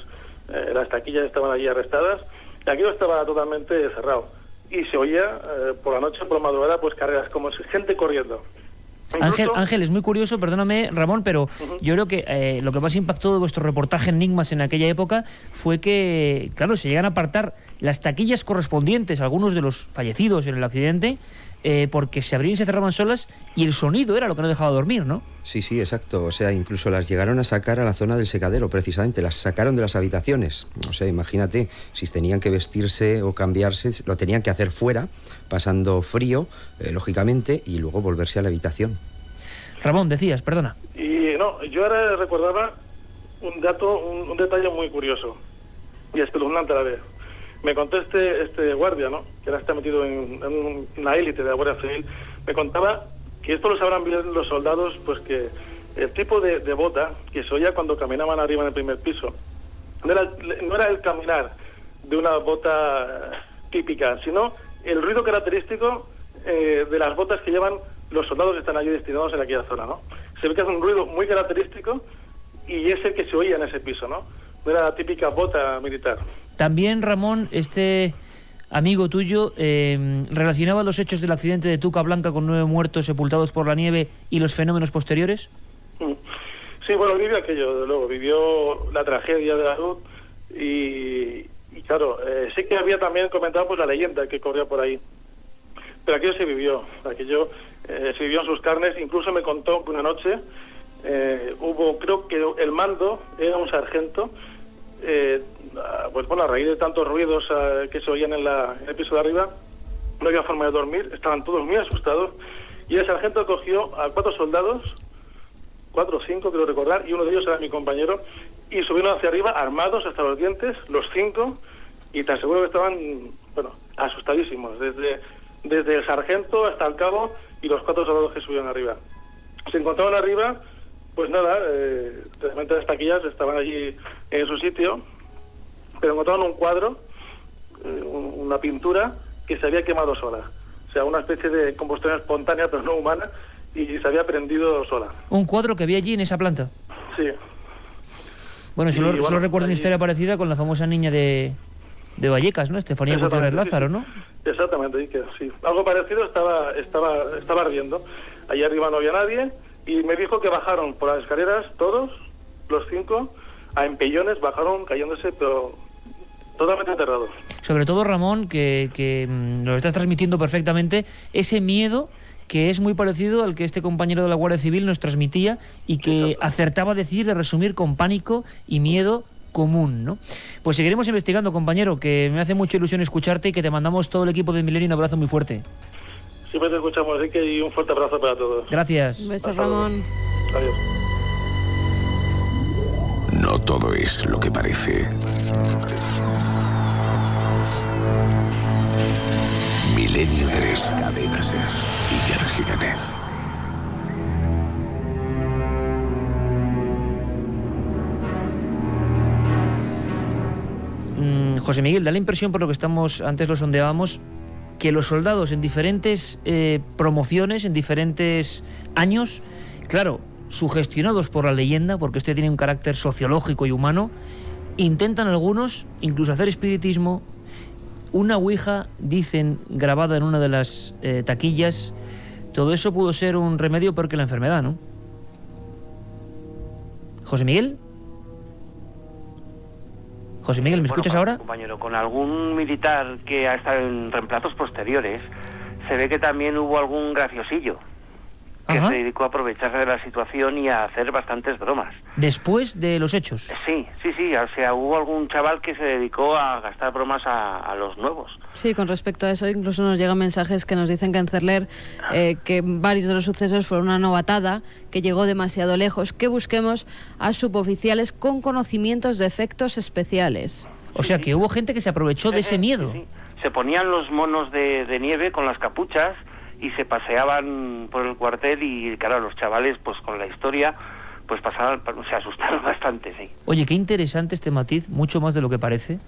las taquillas estaban allí arrestadas, y aquello estaba totalmente cerrado. y se oía por la noche, por la madrugada, pues carreras, como si gente corriendo. Ángel, es muy curioso, perdóname, Ramón, pero yo creo que lo que más impactó de vuestro reportaje Enigmas en aquella época fue que, claro, se llegan a apartar las taquillas correspondientes a algunos de los fallecidos en el accidente, porque se abrían y se cerraban solas y el sonido era lo que no dejaba dormir, ¿no? Sí, exacto. O sea, incluso las llegaron a sacar a la zona del secadero, precisamente. Las sacaron de las habitaciones. O sea, imagínate, si tenían que vestirse o cambiarse, lo tenían que hacer fuera, pasando frío, lógicamente, y luego volverse a la habitación. Ramón, decías, perdona. Y no, yo ahora recordaba un dato, un detalle muy curioso y espeluznante a la vez. Me contó este guardia, ¿no?, que ahora está metido en una élite de la Guardia Civil, me contaba que esto lo sabrán bien los soldados, pues que el tipo de bota que se oía cuando caminaban arriba en el primer piso no era el caminar de una bota típica, sino el ruido característico de las botas que llevan los soldados que están allí destinados en aquella zona, ¿no? Se ve que hace un ruido muy característico y es el que se oía en ese piso, ¿no? No era la típica bota militar. También, Ramón, este amigo tuyo relacionaba los hechos del accidente de Tuca Blanca con 9 muertos sepultados por la nieve y los fenómenos posteriores. Sí, bueno, vivió aquello, desde luego, vivió la tragedia de la luz y claro, sí que había también comentado pues la leyenda que corría por ahí, pero aquello se vivió en sus carnes. Incluso me contó que una noche creo que el mando era un sargento, pues bueno, a raíz de tantos ruidos que se oían en el piso de arriba, no había forma de dormir, estaban todos muy asustados, y el sargento cogió a 4 soldados, 4 o 5 creo recordar, y uno de ellos era mi compañero, y subieron hacia arriba armados hasta los dientes, los 5, y te aseguro que estaban, bueno, asustadísimos, desde el sargento hasta el cabo y los 4 soldados que subieron arriba. Se encontraban arriba, pues nada, realmente las taquillas estaban allí en su sitio, pero encontraron un cuadro, una pintura que se había quemado sola. O sea, una especie de combustión espontánea, pero no humana, y se había prendido sola. Un cuadro que había allí en esa planta. Sí. Bueno, solo recuerdo una historia parecida con la famosa niña de Vallecas, ¿no? Estefanía Gutiérrez Lázaro, ¿no? Exactamente, sí. Algo parecido estaba ardiendo. Allí arriba no había nadie, y me dijo que bajaron por las escaleras todos, los 5, a empellones, bajaron cayéndose, pero totalmente aterrados. Sobre todo, Ramón, que lo estás transmitiendo perfectamente, ese miedo que es muy parecido al que este compañero de la Guardia Civil nos transmitía y que acertaba a decir, de resumir, con pánico y miedo común, ¿no? Pues seguiremos investigando, compañero, que me hace mucha ilusión escucharte y que te mandamos todo el equipo de Milenio un abrazo muy fuerte. Siempre te escuchamos, así que y un fuerte abrazo para todos. Gracias. Un beso, Ramón. Adiós. No todo es lo que parece. Milenio 3, Cadena SER, Iker Jiménez. José Miguel, da la impresión, por lo que antes lo sondeábamos, que los soldados en diferentes promociones, en diferentes años, claro, sugestionados por la leyenda, porque esto tiene un carácter sociológico y humano, intentan algunos incluso hacer espiritismo. Una ouija, dicen, grabada en una de las taquillas. Todo eso pudo ser un remedio peor que la enfermedad, ¿no? José Miguel. José Miguel, ¿me escuchas ahora? Compañero, con algún militar que ha estado en reemplazos posteriores, se ve que también hubo algún graciosillo que se dedicó a aprovecharse de la situación y a hacer bastantes bromas. ¿Después de los hechos? Sí, o sea, hubo algún chaval que se dedicó a gastar bromas a los nuevos. Sí, con respecto a eso, incluso nos llegan mensajes que nos dicen que en Cerler que varios de los sucesos fueron una novatada, que llegó demasiado lejos, que busquemos a suboficiales con conocimientos de efectos especiales. O sea, que hubo gente que se aprovechó de ese miedo. Sí. Se ponían los monos de nieve con las capuchas y se paseaban por el cuartel y, claro, los chavales, pues con la historia, pues se asustaron bastante, sí. Oye, qué interesante este matiz, mucho más de lo que parece,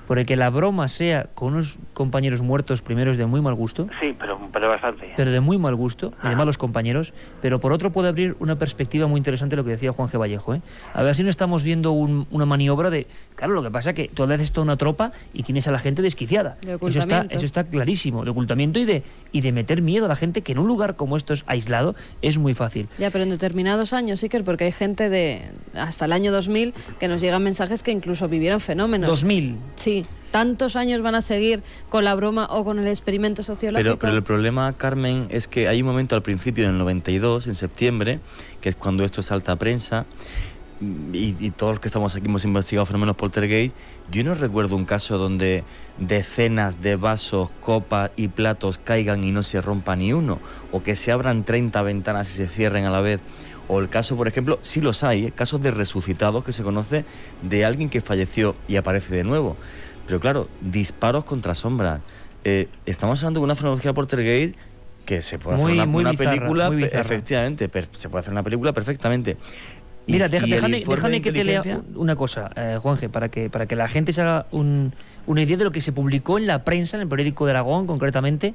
porque que la broma sea con unos compañeros muertos primeros de muy mal gusto. Sí, pero pero bastante. Pero de muy mal gusto, y de malos compañeros, pero por otro puede abrir una perspectiva muy interesante lo que decía Juan G. Vallejo, ¿eh? A ver si no estamos viendo una maniobra de... Claro, lo que pasa es que tú haces toda una tropa y tienes a la gente desquiciada. Eso está clarísimo, de ocultamiento y de meter miedo a la gente, que en un lugar como estos, aislado, es muy fácil. Ya, pero en determinados años, Iker, porque hay gente de hasta el año 2000 que nos llegan mensajes que incluso vivieron fenómenos. 2000. Sí. ¿Tantos años van a seguir con la broma o con el experimento sociológico? Pero el problema, Carmen, es que hay un momento al principio del 92, en septiembre, que es cuando esto salta a prensa, y todos los que estamos aquí hemos investigado fenómenos poltergeist. Yo no recuerdo un caso donde decenas de vasos, copas y platos caigan y no se rompa ni uno, o que se abran 30 ventanas y se cierren a la vez. O el caso, por ejemplo, sí los hay, casos de resucitados que se conoce de alguien que falleció y aparece de nuevo. Pero claro, disparos contra sombras. Estamos hablando de una fenomenología poltergeist que se puede hacer una película, efectivamente, se puede hacer una película perfectamente. Mira, déjame que te lea una cosa, Juanje, para que la gente se haga una idea de lo que se publicó en la prensa, en el periódico de Aragón, concretamente.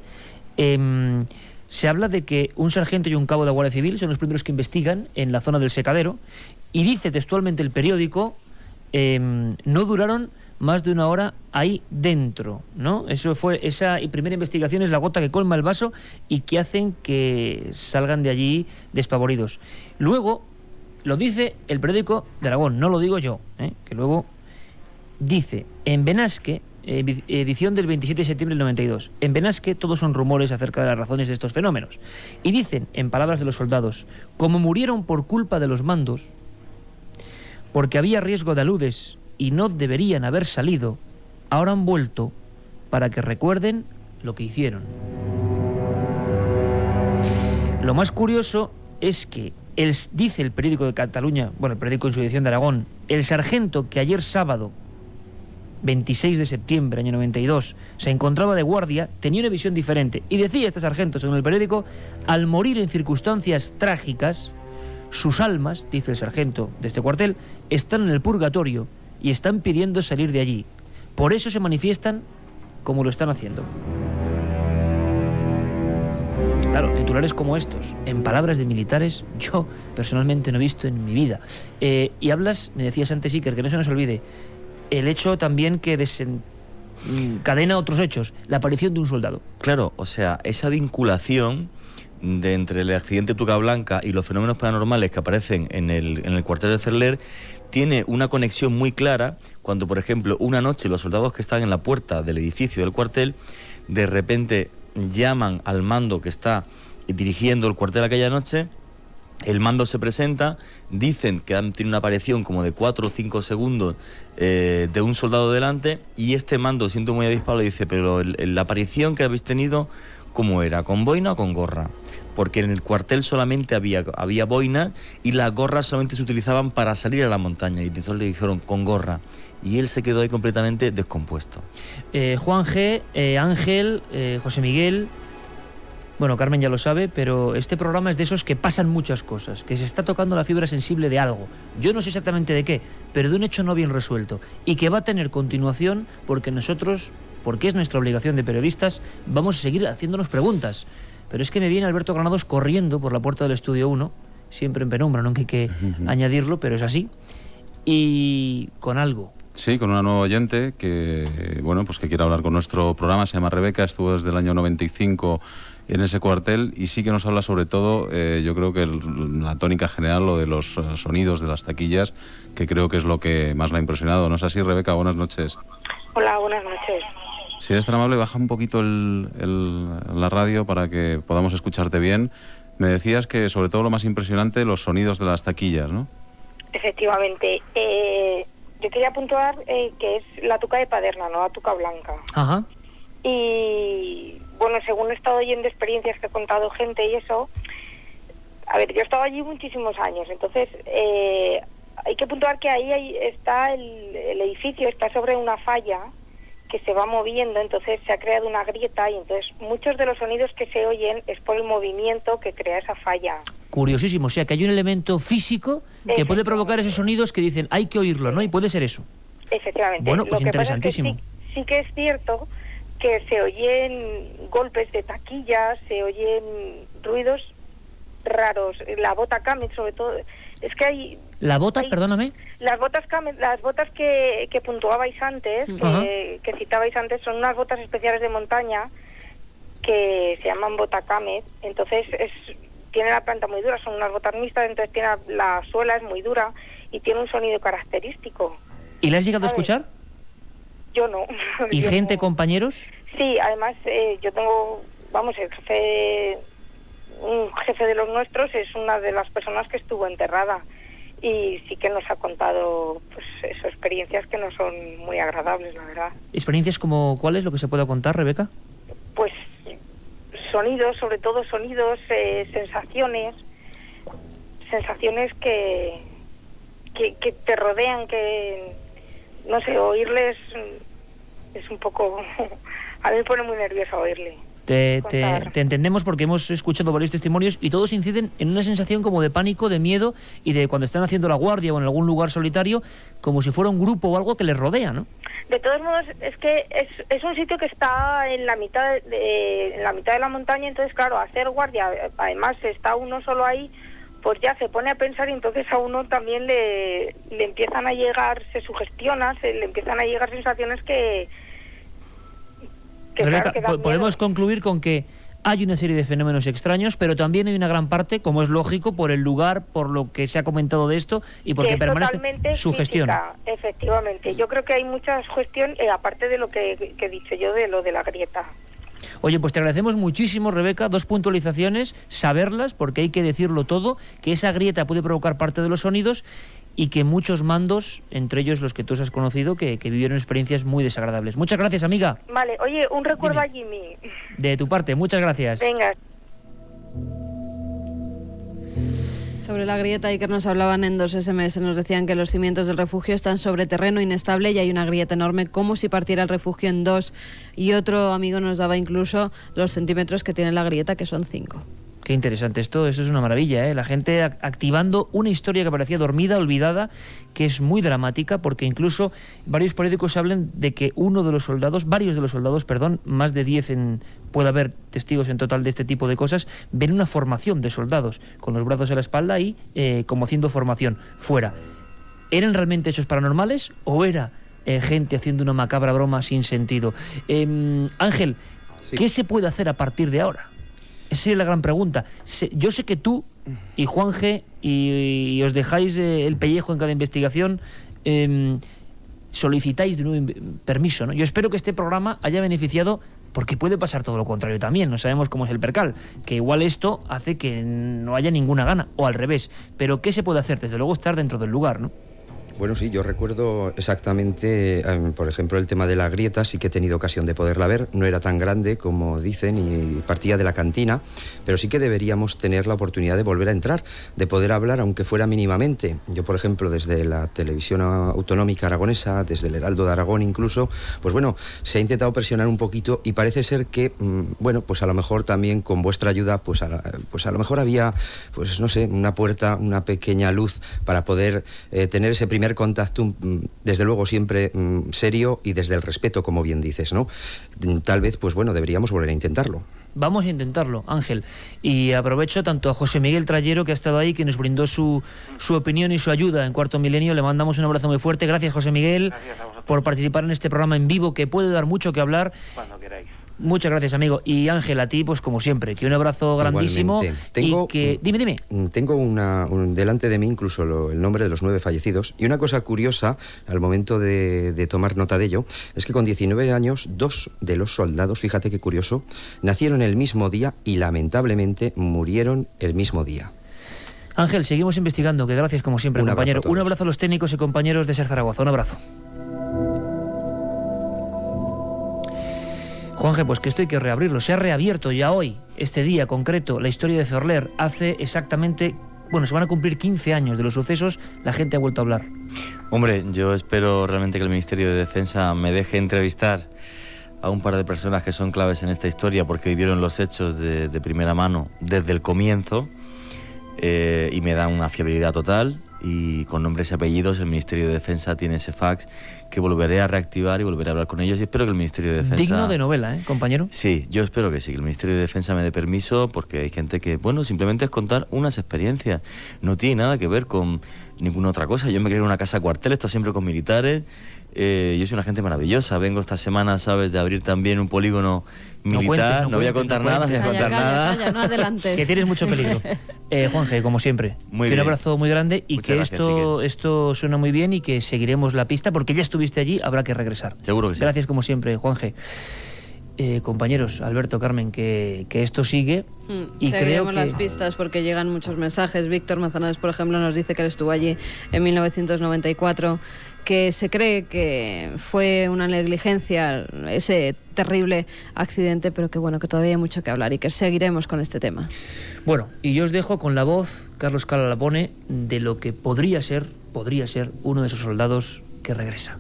Se habla de que un sargento y un cabo de Guardia Civil son los primeros que investigan en la zona del secadero, y dice textualmente el periódico, no duraron más de una hora ahí dentro, ¿no? Esa primera investigación es la gota que colma el vaso y que hacen que salgan de allí despavoridos. Luego, lo dice el periódico de Aragón, no lo digo yo, que luego dice, en Benasque, edición del 27 de septiembre del 92, en Benasque todos son rumores acerca de las razones de estos fenómenos. Y dicen, en palabras de los soldados, como murieron por culpa de los mandos, porque había riesgo de aludes y no deberían haber salido, ahora han vuelto para que recuerden lo que hicieron. Lo más curioso es que dice el periódico de Cataluña, bueno, el periódico en su edición de Aragón, el sargento que ayer sábado, 26 de septiembre, año 92, se encontraba de guardia, tenía una visión diferente. Y decía este sargento, según el periódico, al morir en circunstancias trágicas, sus almas, dice el sargento de este cuartel, están en el purgatorio y están pidiendo salir de allí. Por eso se manifiestan como lo están haciendo. Claro, titulares como estos, en palabras de militares, yo personalmente no he visto en mi vida. Y hablas, me decías antes, Iker, que no se nos olvide, el hecho también que desencadena otros hechos, la aparición de un soldado. Claro, o sea, esa vinculación entre el accidente Tuca Blanca y los fenómenos paranormales que aparecen en el cuartel de Cerler tiene una conexión muy clara cuando, por ejemplo, una noche los soldados que están en la puerta del edificio del cuartel de repente llaman al mando que está dirigiendo el cuartel aquella noche. El mando se presenta, dicen que han tenido una aparición como de 4 o 5 segundos de un soldado delante, y este mando, siento muy avispado, le dice, pero la aparición que habéis tenido, ¿cómo era? ¿Con boina o con gorra? Porque en el cuartel solamente había boina y las gorras solamente se utilizaban para salir a la montaña, y entonces le dijeron con gorra, y él se quedó ahí completamente descompuesto. Juan G., Ángel, José Miguel... Bueno, Carmen ya lo sabe, pero este programa es de esos que pasan muchas cosas, que se está tocando la fibra sensible de algo. Yo no sé exactamente de qué, pero de un hecho no bien resuelto, y que va a tener continuación porque nosotros, porque es nuestra obligación de periodistas, vamos a seguir haciéndonos preguntas. Pero es que me viene Alberto Granados corriendo por la puerta del Estudio 1, siempre en penumbra, no hay que añadirlo, pero es así, y con algo. Sí, con una nueva oyente que, bueno, pues que quiere hablar con nuestro programa. Se llama Rebeca, estuvo desde el año 95 en ese cuartel y sí que nos habla sobre todo, yo creo que la tónica general, lo de los sonidos de las taquillas, que creo que es lo que más la ha impresionado. ¿No es así, Rebeca? Buenas noches. Hola, buenas noches. Si eres tan amable, baja un poquito la radio para que podamos escucharte bien. Me decías que sobre todo lo más impresionante, los sonidos de las taquillas, ¿no? Efectivamente. Yo quería puntuar que es la tuca de Paderna, no la tuca blanca. Ajá. Y bueno, según he estado oyendo experiencias que ha contado gente y eso, a ver, yo he estado allí muchísimos años, entonces hay que puntuar que ahí está el edificio, está sobre una falla que se va moviendo, entonces se ha creado una grieta y entonces muchos de los sonidos que se oyen es por el movimiento que crea esa falla. Curiosísimo, o sea que hay un elemento físico que puede provocar esos sonidos que dicen hay que oírlo, ¿no? Y puede ser eso. Efectivamente. Bueno, pues lo que interesantísimo. pasa es que sí que es cierto que se oyen golpes de taquillas, se oyen ruidos raros, la bota Camet sobre todo, es que hay... ¿La bota, perdóname? Las botas Camet, las botas que puntuabais antes, que citabais antes, son unas botas especiales de montaña que se llaman bota Camet, entonces tiene la planta muy dura, son unas botas mixtas, entonces la suela es muy dura y tiene un sonido característico. ¿Y la has llegado a escuchar? Yo no. ¿Y yo gente, no. compañeros? Sí, además yo tengo, vamos, un jefe de los nuestros es una de las personas que estuvo enterrada y sí que nos ha contado pues eso, experiencias que no son muy agradables, la verdad. ¿Experiencias como cuáles, lo que se pueda contar, Rebeca? Pues sonidos, sobre todo sonidos, sensaciones que te rodean, que no sé, oírles es un poco... A mí me pone muy nerviosa oírle. Te entendemos porque hemos escuchado varios testimonios y todos inciden en una sensación como de pánico, de miedo y de cuando están haciendo la guardia o en algún lugar solitario, como si fuera un grupo o algo que les rodea, ¿no? De todos modos, es que es un sitio que está en la mitad de la montaña, entonces claro, hacer guardia, además está uno solo ahí, pues ya se pone a pensar y entonces a uno también le empiezan a llegar, se sugestiona, le empiezan a llegar sensaciones que Rebeca, claro, podemos concluir con que hay una serie de fenómenos extraños, pero también hay una gran parte, como es lógico, por el lugar, por lo que se ha comentado de esto y porque permanece su gestión. Efectivamente, yo creo que hay mucha gestión, aparte de lo que he dicho yo, de lo de la grieta. Oye, pues te agradecemos muchísimo, Rebeca, 2 puntualizaciones, saberlas, porque hay que decirlo todo, que esa grieta puede provocar parte de los sonidos y que muchos mandos, entre ellos los que tú has conocido, que vivieron experiencias muy desagradables. Muchas gracias, amiga. Vale, oye, un recuerdo a Jimmy. De tu parte, muchas gracias. Venga. Sobre la grieta, Iker, nos hablaban en 2 SMS, nos decían que los cimientos del refugio están sobre terreno inestable y hay una grieta enorme, como si partiera el refugio en 2. Y otro amigo nos daba incluso los centímetros que tiene la grieta, que son 5. Qué interesante eso es una maravilla, ¿eh? La gente activando una historia que parecía dormida, olvidada, que es muy dramática, porque incluso varios periódicos hablan de que varios de los soldados, más de 10 puede haber testigos en total de este tipo de cosas, ven una formación de soldados con los brazos a la espalda y como haciendo formación fuera. ¿Eran realmente hechos paranormales o era gente haciendo una macabra broma sin sentido? Ángel, sí. ¿Qué se puede hacer a partir de ahora? Esa es la gran pregunta. Yo sé que tú y Juan G. y os dejáis el pellejo en cada investigación, solicitáis de nuevo permiso, ¿no? Yo espero que este programa haya beneficiado, porque puede pasar todo lo contrario también, no sabemos cómo es el percal, que igual esto hace que no haya ninguna gana, o al revés. Pero ¿qué se puede hacer? Desde luego estar dentro del lugar, ¿no? Bueno, sí, yo recuerdo exactamente, por ejemplo, el tema de la grieta, sí que he tenido ocasión de poderla ver, no era tan grande como dicen y partía de la cantina, pero sí que deberíamos tener la oportunidad de volver a entrar, de poder hablar, aunque fuera mínimamente. Yo, por ejemplo, desde la televisión autonómica aragonesa, desde el Heraldo de Aragón incluso, pues bueno, se ha intentado presionar un poquito y parece ser que, bueno, pues a lo mejor también con vuestra ayuda, pues a lo mejor había, pues no sé, una puerta, una pequeña luz para poder tener ese primer contacto, desde luego siempre serio y desde el respeto, como bien dices, ¿no? Tal vez, pues bueno, deberíamos volver a intentarlo. Vamos a intentarlo, Ángel. Y aprovecho tanto a José Miguel Trayero, que ha estado ahí, que nos brindó su opinión y su ayuda en Cuarto Milenio. Le mandamos un abrazo muy fuerte. Gracias, José Miguel, por participar en este programa en vivo, que puede dar mucho que hablar. Cuando queráis. Muchas gracias, amigo. Y Ángel, a ti, pues como siempre, que un abrazo grandísimo. Dime. Tengo delante de mí incluso el nombre de los 9 fallecidos. Y una cosa curiosa, al momento de tomar nota de ello, es que con 19 años, 2 de los soldados, fíjate qué curioso, nacieron el mismo día y lamentablemente murieron el mismo día. Ángel, seguimos investigando, que gracias como siempre, compañero. Un abrazo a los técnicos y compañeros de SER Zaragoza. Un abrazo. Juanje, pues que esto hay que reabrirlo. Se ha reabierto ya hoy, este día concreto, la historia de Ferler. Hace exactamente, se van a cumplir 15 años de los sucesos, la gente ha vuelto a hablar. Hombre, yo espero realmente que el Ministerio de Defensa me deje entrevistar a un par de personas que son claves en esta historia porque vivieron los hechos de primera mano desde el comienzo y me dan una fiabilidad total. y con nombres y apellidos. El Ministerio de Defensa tiene ese fax que volveré a reactivar y volveré a hablar con ellos, y espero que el Ministerio de Defensa... Digno de novela, compañero. Sí, yo espero que sí, que el Ministerio de Defensa me dé permiso, porque hay gente que, bueno, simplemente es contar unas experiencias, no tiene nada que ver con ninguna otra cosa. Yo me crié en una casa cuartel, he estado siempre con militares, yo soy una gente maravillosa, vengo esta semana, sabes, de abrir también un polígono militar, no voy a contar nada, Calla, no adelantes. Que tienes mucho peligro. Juanje, como siempre, muy un abrazo muy grande y muchas que gracias, esto suena muy bien y que seguiremos la pista porque ya estuviste allí, habrá que regresar. Seguro que sí. Gracias como siempre, Juanje. Compañeros, Alberto, Carmen, que esto sigue y creo que... las pistas porque llegan muchos mensajes. Víctor Manzanares, por ejemplo, nos dice que él estuvo allí en 1994, que se cree que fue una negligencia ese terrible accidente, pero que bueno, que todavía hay mucho que hablar y que seguiremos con este tema. Bueno, y yo os dejo con la voz, Carlos Cala la pone, de lo que podría ser uno de esos soldados que regresa.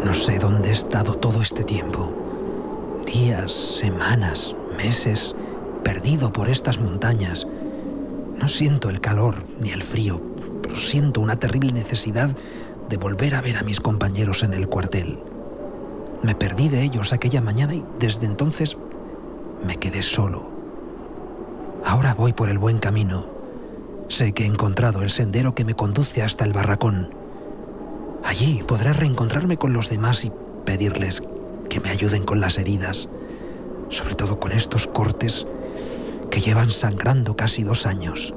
No sé dónde he estado todo este tiempo. Días, semanas, meses, perdido por estas montañas. No siento el calor ni el frío, pero siento una terrible necesidad de volver a ver a mis compañeros en el cuartel. Me perdí de ellos aquella mañana y desde entonces me quedé solo. Ahora voy por el buen camino. Sé que he encontrado el sendero que me conduce hasta el barracón. Allí podré reencontrarme con los demás y pedirles que me ayuden con las heridas, sobre todo con estos cortes que llevan sangrando casi 2 años.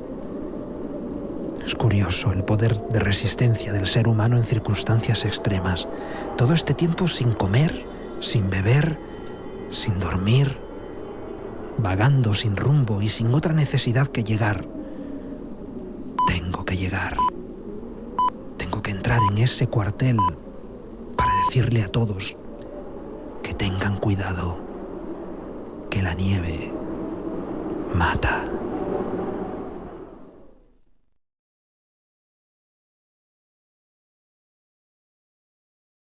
Es curioso el poder de resistencia del ser humano en circunstancias extremas. Todo este tiempo sin comer, sin beber, sin dormir, vagando sin rumbo y sin otra necesidad que llegar. Tengo que llegar. Tengo que entrar en ese cuartel para decirle a todos que tengan cuidado, que la nieve mata.